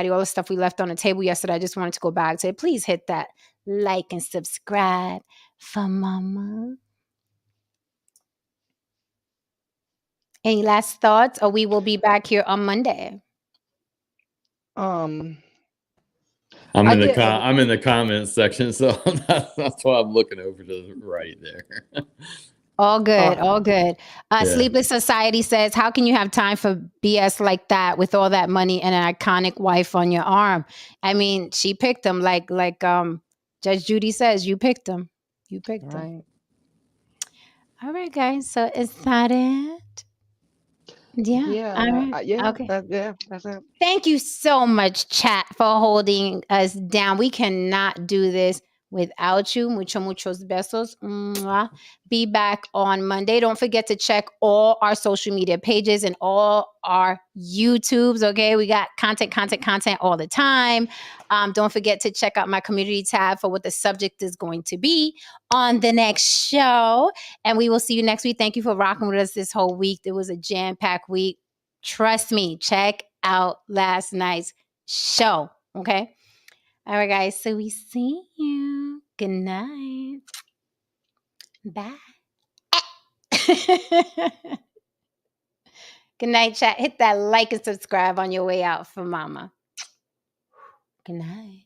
[SPEAKER 3] All the stuff we left on the table yesterday. I just wanted to go back to it. Please hit that like and subscribe for mama. Any last thoughts? Or we will be back here on Monday.
[SPEAKER 6] I'm in the comments section, so that's why I'm looking over to the right there.
[SPEAKER 3] All good, all good. Sleepless Society says, how can you have time for BS like that with all that money and an iconic wife on your arm? I mean, she picked him like Judge Judy says, you picked him. You picked him. All right, guys. So is that it? Yeah. All right. Okay.
[SPEAKER 4] That's it.
[SPEAKER 3] Thank you so much, chat, for holding us down. We cannot do this without you. Muchos besos. Mwah. Be back on Monday. Don't forget to check all our social media pages and all our YouTubes. Okay, we got content all the time. Don't forget to check out my community tab for what the subject is going to be on the next show. And we will see you next week. Thank you for rocking with us this whole week. It was a jam-packed week. Trust me, check out last night's show. Okay. All right, guys. So we see you. Good night. Bye. Good night, chat. Hit that like and subscribe on your way out for mama. Good night.